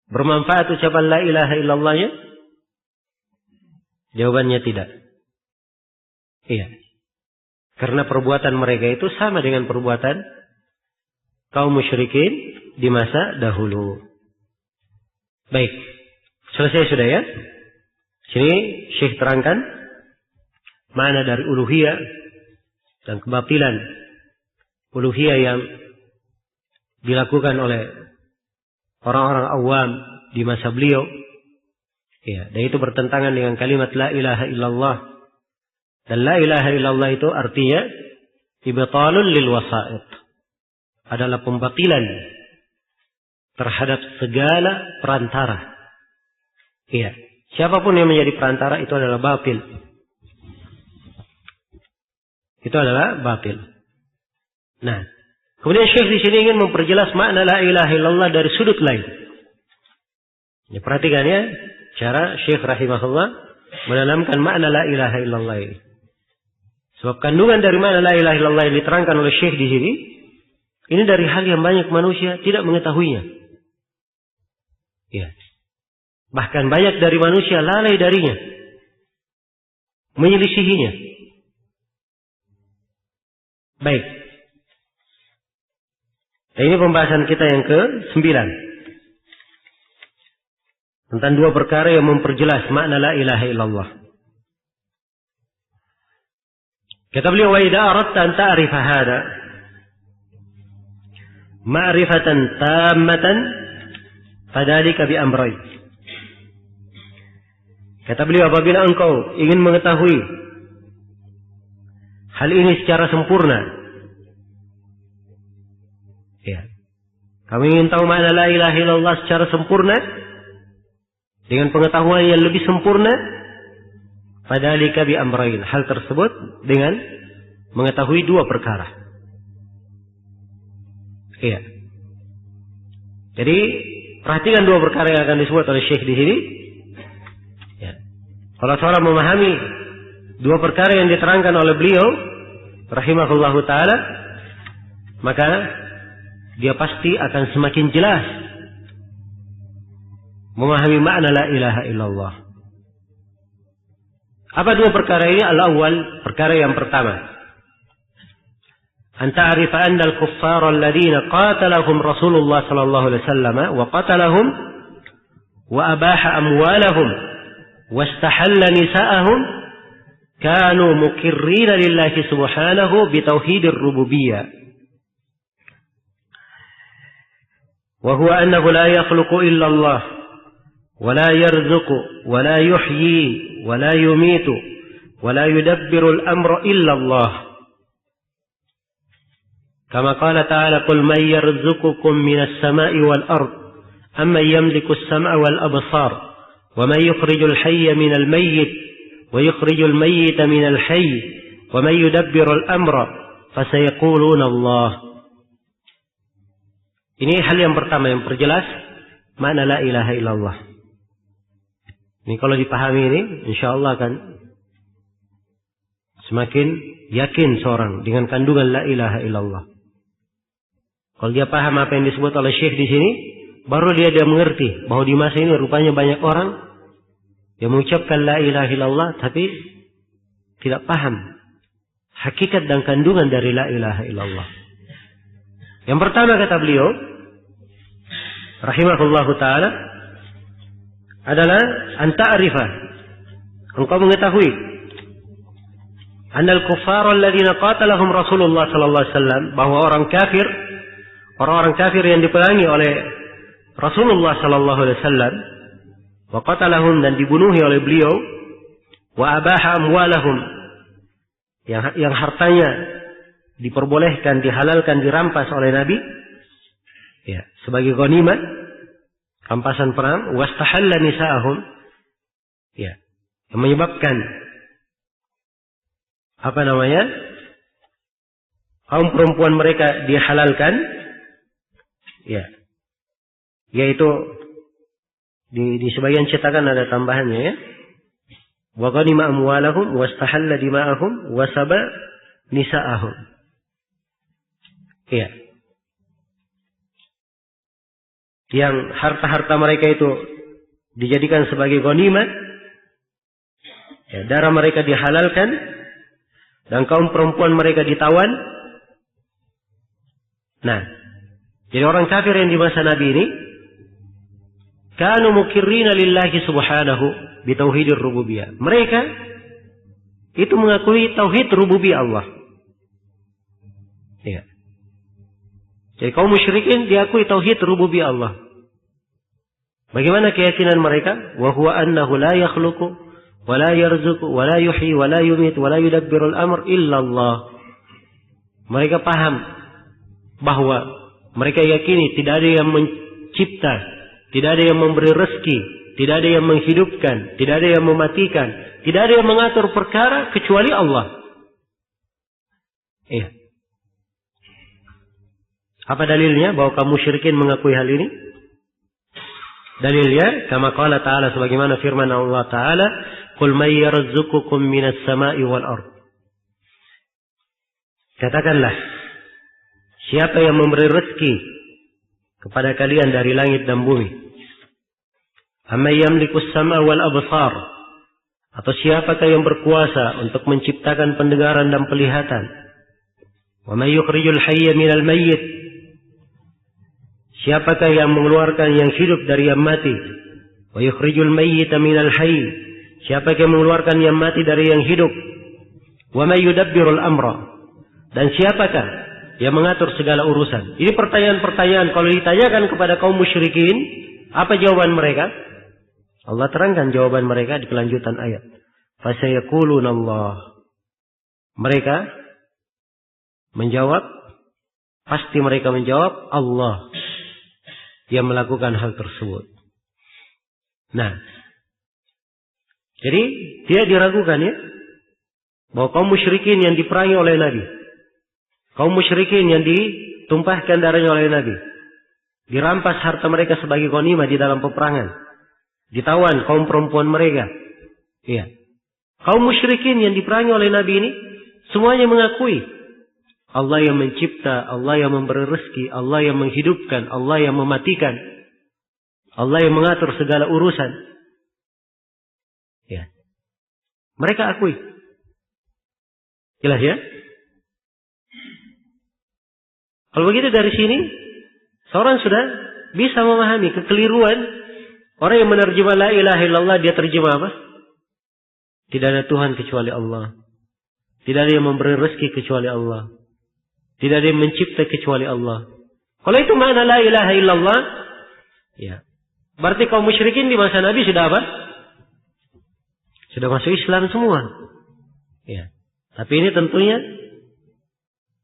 B: bermanfaat ucapan la ilaha illallahnya? Jawabannya tidak. Iya. Karena perbuatan mereka itu sama dengan perbuatan kaum musyrikin di masa dahulu. Baik. Selesai sudah ya? Sini Syekh terangkan makna dari uluhiyah dan kebatilan uluhiyah yang dilakukan oleh orang-orang awam di masa beliau. Ya, dan itu bertentangan dengan kalimat la ilaha illallah. Dan la ilaha illallah itu artinya ibtalun lil wasa'id. Adalah pembatilan terhadap segala perantara. Iya. Siapapun yang menjadi perantara itu adalah batil. Itu adalah batil. Nah, Kemudian Syekh di sini ingin memperjelas makna la ilaha illallah dari sudut lain. Ya, perhatikan ya, cara Syekh rahimahullah menanamkan makna la ilaha illallah ini. Sebab kandungan dari makna la ilaha illallah yang diterangkan oleh Syekh di sini, ini dari hal yang banyak manusia tidak mengetahuinya. Ya. Bahkan banyak dari manusia lalai darinya, menyelisihinya. Baik. Nah, ini pembahasan kita yang ke-9. Tentang dua perkara yang memperjelas makna la ilaha illallah. Kata beliau, wa idza aradta an ta'rifa hada ma'rifatan tammatan fadzalika bi amrayn. Kata beliau, apabila engkau ingin mengetahui hal ini secara sempurna, ya, kamu ingin tahu makna la ilaha illallah secara sempurna, dengan pengetahuan yang lebih sempurna, fadzalika bi amrayn. Hal tersebut dengan mengetahui dua perkara. Iya. Jadi perhatikan dua perkara yang akan disebut oleh Syekh di sini. Ya. Kalau seorang memahami dua perkara yang diterangkan oleh beliau, rahimahullahu taala, maka dia pasti akan semakin jelas memahami makna la ilaha illallah. Apa dua perkara ini? Al-awwal, perkara yang pertama, an ta'rifa anna al-kuffara alladhina qatalahum Rasulullah sallallahu alaihi wasallam wa qatalahum wa abaha amwalahum wastahalla nisa'ahum kanu mukirrina lillahi subhanahu bitauhidir rububiyyah wa huwa annahu la yakhluqu illa Allah ولا يرزق ولا يحيي ولا يميت ولا يدبر الأمر إلا الله كما قال تعالى قل من يرزقكم من السماء والأرض أمن يملك السمع والأبصار ومن يخرج الحي من الميت ويخرج الميت من الحي ومن يدبر الأمر فسيقولون الله. Ini hal yang pertama yang perjelas makna la ilaha illallah. Ini kalau dipahami ini, insya Allah akan semakin yakin seorang dengan kandungan la ilaha illallah. Kalau dia paham apa yang disebut oleh Syekh di sini, baru dia mengerti bahwa di masa ini rupanya banyak orang yang mengucapkan la ilaha illallah tapi tidak paham hakikat dan kandungan dari la ilaha illallah. Yang pertama kata beliau, rahimahullahu taala, adalah anta'rifa, engkau mengetahui, annal kuffara alladziina qatalahum Rasulullah sallallahu alaihi wasallam, bahwa orang-orang kafir yang diperangi oleh Rasulullah sallallahu alaihi wasallam, wa qatalahum, dan dibunuhi oleh beliau, wa abaha amwalahum, yang hartanya diperbolehkan, dihalalkan, dirampas oleh Nabi, ya, sebagai ghanimah, rampasan perang, wastahalla nisa'ahum, ya, yang menyebabkan kaum perempuan mereka dihalalkan, ya, yaitu di sebagian cetakan ada tambahannya, ya, wa ghanima amwalahum wastahalla dima'ahum wasaba nisa'ahum, ya, yang harta-harta mereka itu dijadikan sebagai ghanimah, ya, darah mereka dihalalkan, dan kaum perempuan mereka ditawan. Nah, jadi orang kafir yang di masa Nabi ini kanu mukirrina lillahi subhanahu bitauhidir rububiyyah. Mereka itu mengakui tauhid rububiyah Allah. Ya. Jadi kaum musyrikin diakui tauhid rububiyah Allah. Bagaimana keyakinan mereka? Wa huwa annahu la yakhluqu wa la yarzuqu wa la yuhyi wa la yumitu wa la yudabbirul amr illa Allah. Mereka paham bahwa mereka yakini tidak ada yang mencipta, tidak ada yang memberi rezeki, tidak ada yang menghidupkan, tidak ada yang mematikan, tidak ada yang mengatur perkara kecuali Allah. Iya. Apa dalilnya bahwa kaum musyrikin mengakui hal ini? Dalilnya, kama qala ta'ala, sebagaimana firman Allah Ta'ala, "Qul may yarzuqukum minas sama'i wal ard." Katakanlah, siapa yang memberi rezeki kepada kalian dari langit dan bumi? Amma yamlikus sama wal absar. Atau siapakah yang berkuasa untuk menciptakan pendengaran dan penglihatan? Wa may yukhrijul hayya minal mayyit. Siapakah yang mengeluarkan yang hidup dari yang mati? Wa yukhrijul mayyita minal hayy. Siapakah yang mengeluarkan yang mati dari yang hidup? Wa may yudabbirul amra. Dan siapakah yang mengatur segala urusan? Ini pertanyaan-pertanyaan. Kalau ditanyakan kepada kaum musyrikin, apa jawaban mereka? Allah terangkan jawaban mereka di kelanjutan ayat. Fasayaquluna Allah. Mereka menjawab, pasti mereka menjawab, Allah yang melakukan hal tersebut. Nah, jadi tidak diragukan ya, bahwa kaum musyrikin yang diperangi oleh Nabi, kaum musyrikin yang ditumpahkan darahnya oleh Nabi, dirampas harta mereka sebagai ghanimah di dalam peperangan, ditawan kaum perempuan mereka. Iya. Kaum musyrikin yang diperangi oleh Nabi ini semuanya mengakui Allah yang mencipta, Allah yang memberi rezeki, Allah yang menghidupkan, Allah yang mematikan, Allah yang mengatur segala urusan. Ya. Mereka akui. Jelas ya? Kalau begitu dari sini seorang sudah bisa memahami kekeliruan orang yang menerjemah la ilaha illallah. Dia terjemah apa? Tidak ada Tuhan kecuali Allah. Tidak ada yang memberi rezeki kecuali Allah. Tidak ada yang mencipta kecuali Allah. Kalau itu makna la ilaha illallah, ya, berarti kaum musyrikin di masa Nabi sudah apa? Sudah masuk Islam semua. Ya. Tapi ini tentunya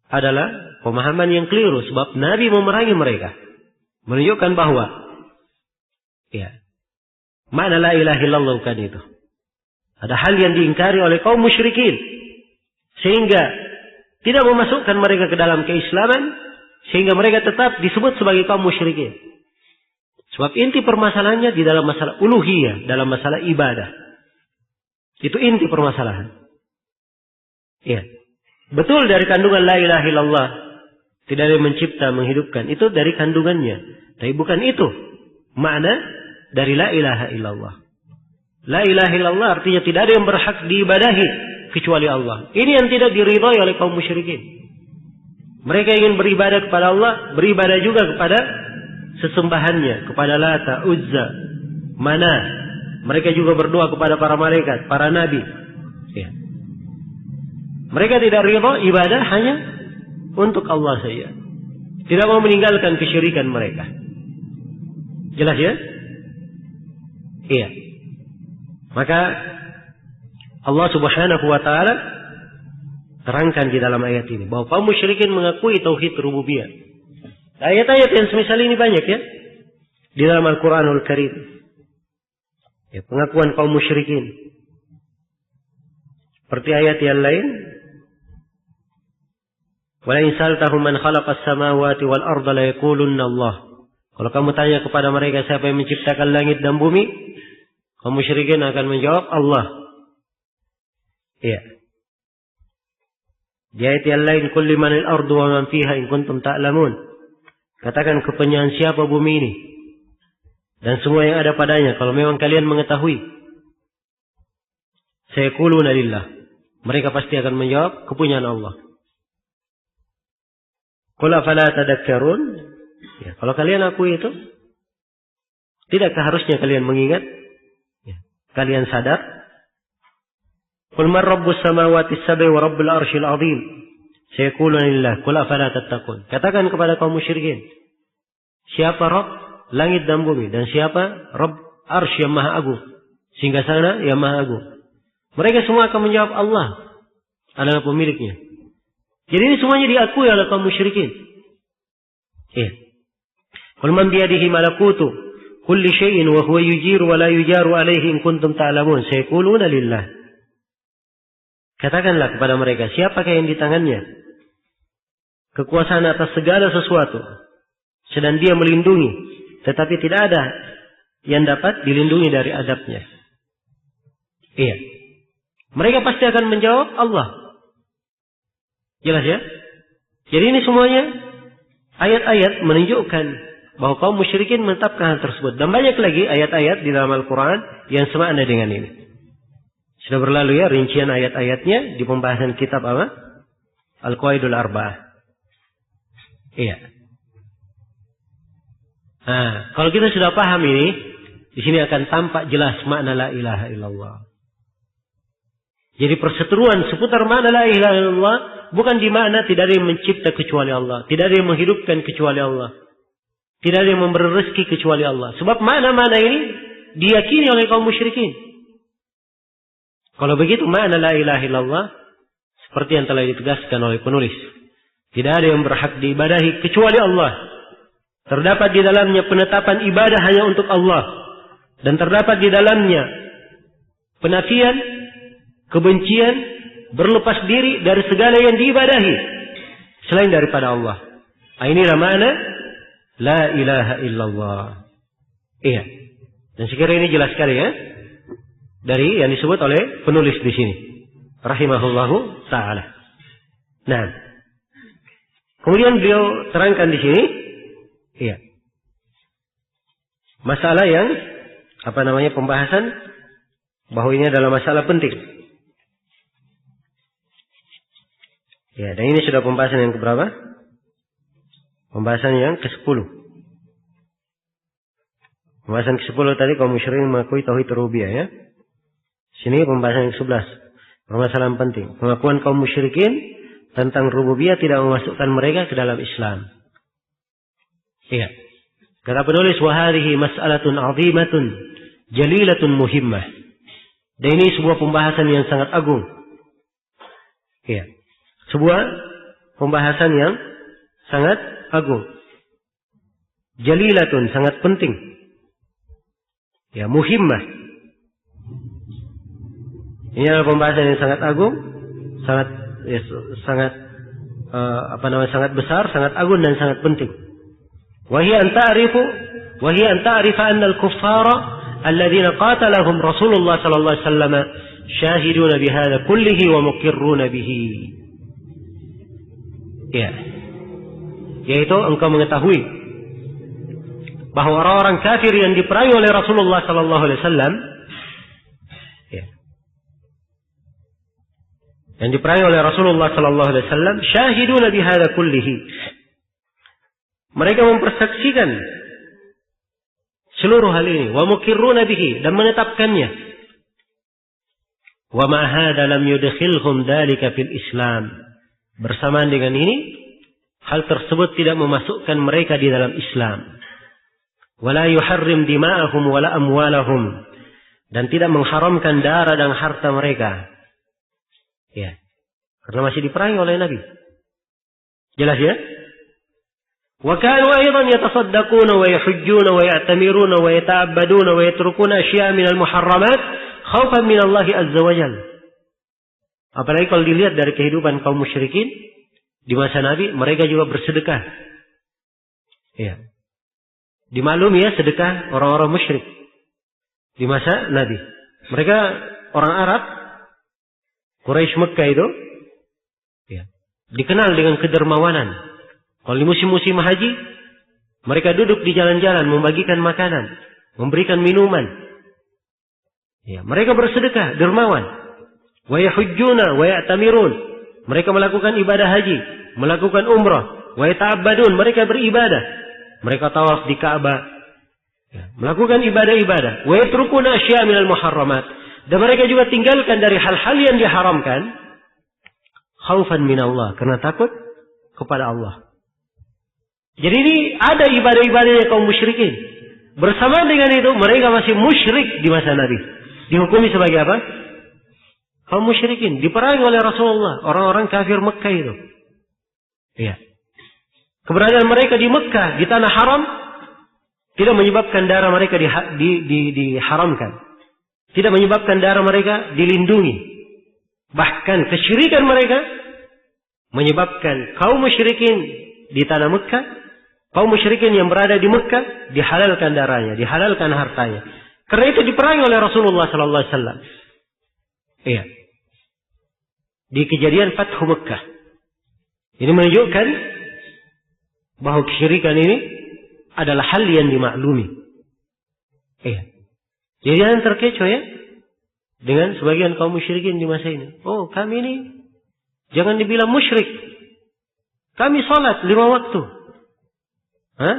B: adalah pemahaman yang keliru, sebab Nabi memerangi mereka, menunjukkan bahwa ya, makna la ilaha illallah bukan itu. Ada hal yang diingkari oleh kaum musyrikin, sehingga tidak memasukkan mereka ke dalam keislaman, sehingga mereka tetap disebut sebagai kaum musyrikin. Sebab inti permasalahannya di dalam masalah uluhiyah, dalam masalah ibadah. Itu inti permasalahan. Ya. Betul dari kandungan la ilaha illallah, tidak ada yang mencipta, menghidupkan. Itu dari kandungannya. Tapi bukan itu makna dari la ilaha illallah. La ilaha illallah artinya tidak ada yang berhak diibadahi kecuali Allah. Ini yang tidak diridhai oleh kaum musyrikin. Mereka ingin beribadah kepada Allah, beribadah juga kepada sesembahannya, kepada Lata, Uzza, Manah. Mereka juga berdoa kepada para malaikat, para nabi. Ya. Mereka tidak ridha ibadah hanya untuk Allah saja. Tidak mau meninggalkan kesyirikan mereka. Jelas ya? Iya. Maka Allah Subhanahu wa taala terangkan di dalam ayat ini bahwa kaum musyrikin mengakui tauhid rububiyah. Ayat-ayat yang semisal ini banyak ya di dalam Al-Qur'anul Karim. Ya, pengakuan kaum musyrikin. Seperti ayat yang lain, "Wa in saltahum man khalaqas samawati wal arda la yaqulunna Allah." Kalau kamu tanya kepada mereka siapa yang menciptakan langit dan bumi, kaum musyrikin akan menjawab Allah. Iya. Di ayat yang lain, "Qul limanil ardu wa man fiha in kuntum ta'lamun." Katakan kepunyaan siapa bumi ini dan semua yang ada padanya kalau memang kalian mengetahui. Sayaquluna lillah. Mereka pasti akan menjawab kepunyaan Allah. Qul afala tadhakkarun? Ya, kalau kalian akui itu, tidakkah harusnya kalian mengingat? Ya, kalian sadar? Qul man rabbus samawati sab'i wa rabbul arsyil 'azim? Sayaquluna lillah. Qul afala tattaqun? Katakan kepada kaum musyrikin, siapa Rabb langit dan bumi dan siapa Rabb arsy yang maha agung, singgasana yang maha agung? Mereka semua akan menjawab Allah adalah pemiliknya. Jadi ini semuanya diakui oleh kaum musyrikin. Ya. Qul man biyadihi malakutu kulli syai'in wa huwa yujiru wa la yujaru alaihi in kuntum ta'lamun. Sayaquluna lillah. Katakanlah kepada mereka, siapakah yang di tangannya kekuasaan atas segala sesuatu. Sedang dia melindungi. Tetapi tidak ada yang dapat dilindungi dari azabnya. Iya. Mereka pasti akan menjawab Allah. Jelas ya? Jadi ini semuanya ayat-ayat menunjukkan bahwa kaum musyrikin menetapkan hal tersebut. Dan banyak lagi ayat-ayat di dalam Al-Quran yang semakna dengan ini. Sudah berlalu ya rincian ayat-ayatnya di pembahasan kitab apa? Al-Qawaidul Arba'ah. Iya. Nah, kalau kita sudah paham ini, di sini akan tampak jelas makna la ilaha illallah. Jadi perseteruan seputar makna la ilaha illallah bukan di makna tidak ada yang mencipta kecuali Allah, tidak ada yang menghidupkan kecuali Allah, tidak ada yang memberi rezeki kecuali Allah. Sebab makna-makna ini diyakini oleh kaum musyrikin. Kalau begitu makna la ilaha illallah seperti yang telah ditegaskan oleh penulis, tidak ada yang berhak diibadahi kecuali Allah. Terdapat di dalamnya penetapan ibadah hanya untuk Allah. Dan terdapat di dalamnya penafian, kebencian, berlepas diri dari segala yang diibadahi selain daripada Allah. Inilah makna la ilaha illallah. Iya. Dan sekiranya ini jelas sekali ya. Dari yang disebut oleh penulis di sini. Rahimahullahu ta'ala. Nah. Kemudian beliau terangkan di sini. Iya. Masalah yang pembahasan bahwa ini adalah masalah penting. Ya, dan ini sudah pembahasan yang keberapa? Pembahasan yang ke-10. Pembahasan ke-10 tadi kaum musyrikin mengakui tauhid rububiyah ya. Sini pembahasan yang ke-11. Permasalahan penting. Pengakuan kaum musyrikin tentang rububiyah tidak memasukkan mereka ke dalam Islam. Iya. Kata penulis, wa hadhihi mas'alatun 'azimatun jalilatun muhimmah. Dan ini sebuah pembahasan yang sangat agung. Iya. Sebuah pembahasan yang sangat agung. Jalilatun, sangat penting. Ya, muhimmah. Ini adalah pembahasan yang sangat agung, sangat besar, sangat agung dan sangat penting. وهي أن تعرف أن الكفار الذين قاتلهم رسول الله صلى الله عليه وسلم شاهدون بهذا كله ومقرون به. Ya. Yaitu engkau mengetahui bahwa orang-orang kafir yang diperangi oleh Rasulullah sallallahu alaihi wasallam yang diperangi oleh Rasulullah sallallahu alaihi wasallam syahiduna bihadza kullihi. Mereka mempersaksikan seluruh hal ini. Wa muqirruna bihi, dan menetapkannya. Wa ma hadza lam yudkhilhum dzalika fil Islam. Bersamaan dengan ini, hal tersebut tidak memasukkan mereka di dalam Islam. Wa la yuharrim dima'ahum wa la amwalahum, dan tidak mengharamkan darah dan harta mereka. Ya. Karena masih diperangi oleh Nabi. Jelas ya? وكانوا أيضا يتصدقون ويحجون ويعتمرون ويتعبدون ويتركون أشياء من المحرمات خوفا من الله عز وجل. Apalagi kalau dilihat dari kehidupan kaum musyrikin di masa Nabi, mereka juga bersedekah. Ya. Dimaklumi ya sedekah orang-orang musyrik di masa Nabi. Mereka orang Arab, Quraisy Mekah itu, ya, dikenal dengan kedermawanan. Kalau di musim-musim haji, mereka duduk di jalan-jalan membagikan makanan, memberikan minuman. Ya, mereka bersedekah, dermawan. Wa yahujjuna wa ya'tamirun. Mereka melakukan ibadah haji, melakukan umrah. Wa yata'abbadun, mereka beribadah. Mereka tawaf di Ka'bah. Ya, melakukan ibadah-ibadah. Wa yatrukuna asya' minal muharramat. Dan mereka juga tinggalkan dari hal-hal yang diharamkan. Khaufan minallah, karena takut kepada Allah. Jadi ini ada ibadah-ibadahnya kaum musyrikin. Bersama dengan itu mereka masih musyrik di masa Nabi. Dihukumi sebagai apa? Kaum musyrikin. Diperangi oleh Rasulullah. Orang-orang kafir Mekah itu. Iya. Keberadaan mereka di Mekah, di tanah haram, tidak menyebabkan darah mereka diharamkan. Tidak menyebabkan darah mereka dilindungi. Bahkan kesyirikan mereka menyebabkan kaum musyrikin di tanah Mekah, kaum musyrikin yang berada di Mekah dihalalkan darahnya, dihalalkan hartanya. Karena itu diperangi oleh Rasulullah sallallahu alaihi wasallam. Iya. Di kejadian Fathu Mekah. Ini menunjukkan bahwa kesyirikan ini adalah hal yang dimaklumi. Iya. Jadi jangan terkecoh ya dengan sebagian kaum musyrikin di masa ini. Oh, kami ini jangan dibilang musyrik. Kami salat 5 waktu. Hah?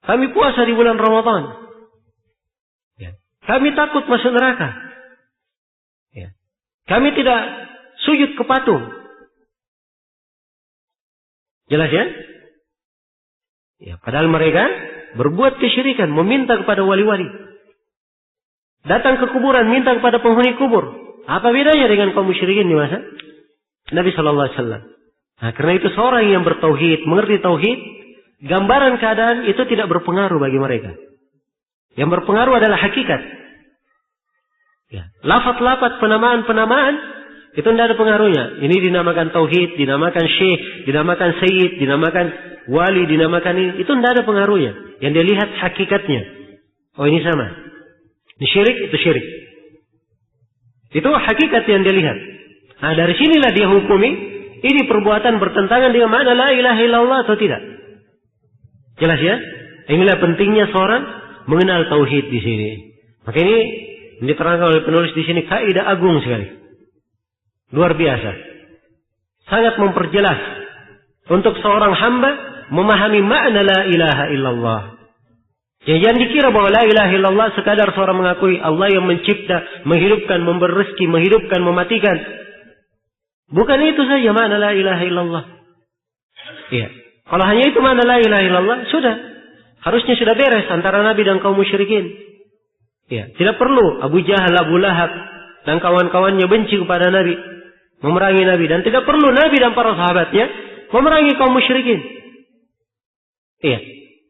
B: Kami puasa di bulan Ramadan. Ya. Kami takut masuk neraka. Ya. Kami tidak sujud ke patung. Jelas ya? Ya, padahal mereka berbuat kesyirikan, meminta kepada wali-wali. Datang ke kuburan, minta kepada penghuni kubur. Apa bedanya dengan kaum musyrikin di masa Nabi sallallahu alaihi wasallam? Nah, karena itu seorang yang bertauhid, mengerti tauhid, gambaran keadaan itu tidak berpengaruh bagi mereka. Yang berpengaruh adalah hakikat. Ya, lafaz-lafaz, penamaan-penamaan itu tidak ada pengaruhnya. Ini dinamakan tauhid, dinamakan syekh, dinamakan sayyid, dinamakan wali, dinamakan ini. Itu tidak ada pengaruhnya. Yang dia lihat hakikatnya. Oh, ini sama. Ini syirik, itu syirik. Itu hakikat yang dia lihat. Nah, dari sinilah dia hukumi ini perbuatan bertentangan dengan makna la ilaha illallah atau tidak. Jelas ya? Inilah pentingnya seorang mengenal tauhid di sini. Maka ini diterangkan oleh penulis di sini kaidah agung sekali. Luar biasa. Sangat memperjelas untuk seorang hamba memahami makna la ilaha illallah. Ya, jangan dikira bahwa la ilaha illallah sekadar seorang mengakui Allah yang mencipta, menghidupkan, memberi rezeki, menghidupkan, mematikan. Bukan itu saja makna la ilaha illallah. Iya. Kalau hanya itu makna la ilaha illallah, sudah. Harusnya sudah beres antara Nabi dan kaum musyrikin. Iya. Tidak perlu Abu Jahal, Abu Lahab dan kawan-kawannya benci kepada Nabi, memerangi Nabi. Dan tidak perlu Nabi dan para sahabatnya memerangi kaum musyrikin. Iya.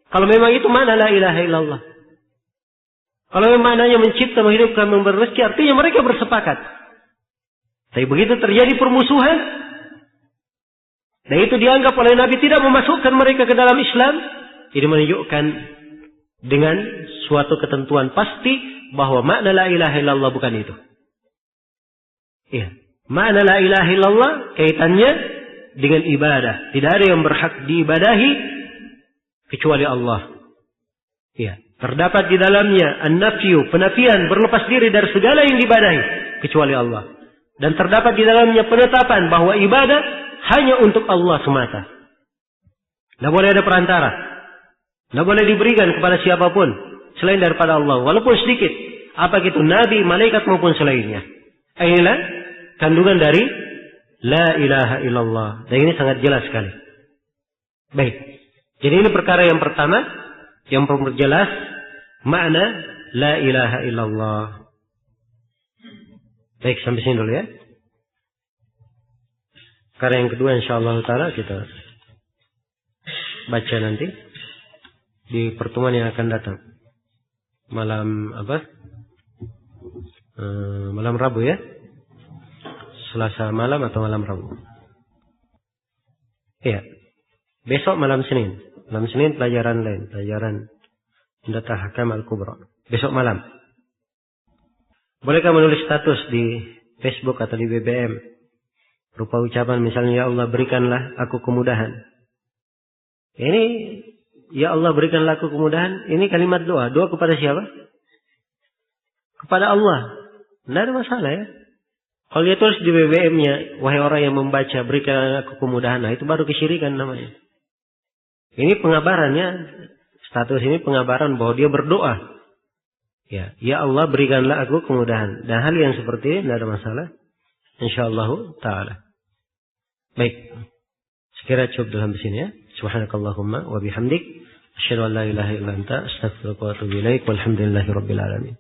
B: Kalau memang itu makna la ilaha illallah. Kalau memang maknanya mencipta, menghidupkan, memberi rezeki, artinya mereka bersepakat. Tapi begitu terjadi permusuhan, dan itu dianggap oleh Nabi tidak memasukkan mereka ke dalam Islam, ini menunjukkan dengan suatu ketentuan pasti bahwa makna la ilaha illallah bukan itu. Iya. Makna la ilaha illallah kaitannya dengan ibadah. Tidak ada yang berhak diibadahi kecuali Allah. Ya, terdapat di dalamnya an-nafyu, penafian, berlepas diri dari segala yang diibadahi kecuali Allah. Dan terdapat di dalamnya penetapan bahwa ibadah hanya untuk Allah semata. Tidak boleh ada perantara. Tidak boleh diberikan kepada siapapun selain daripada Allah, walaupun sedikit. Apa itu nabi, malaikat maupun selainnya. Inilah kandungan dari la ilaha illallah. Dan ini sangat jelas sekali. Baik. Jadi ini perkara yang pertama yang memperjelas makna la ilaha illallah. Baik, sampai sini dulu ya. Perkara yang kedua insyaallah taala kita baca nanti di pertemuan yang akan datang. Malam apa? Malam Rabu ya. Selasa malam atau malam Rabu. Iya. Besok malam Senin. Malam Senin pelajaran lain, pelajaran Data Hakam Al-Kubra. Besok malam. Bolehkah menulis status di Facebook atau di BBM? Berupa ucapan misalnya, ya Allah berikanlah aku kemudahan. Ini, ya Allah berikanlah aku kemudahan. Ini kalimat doa. Doa kepada siapa? Kepada Allah. Tidak ada masalah ya. Kalau dia tulis di BBM-nya, wahai orang yang membaca, berikanlah aku kemudahan. Nah itu baru kesyirikan namanya. Ini pengabarannya, status ini pengabaran bahwa dia berdoa. Ya Allah berikanlah aku kemudahan. Dan hal yang seperti ini tidak ada masalah. InsyaAllah ta'ala. Baik. Sekiranya cukup dalam sini ya. Subhanakallahumma wa bihamdik. Asyhadu an la ilaha illa anta astaghfiruka wa atubu ilaik. Walhamdulillahi rabbil alamin.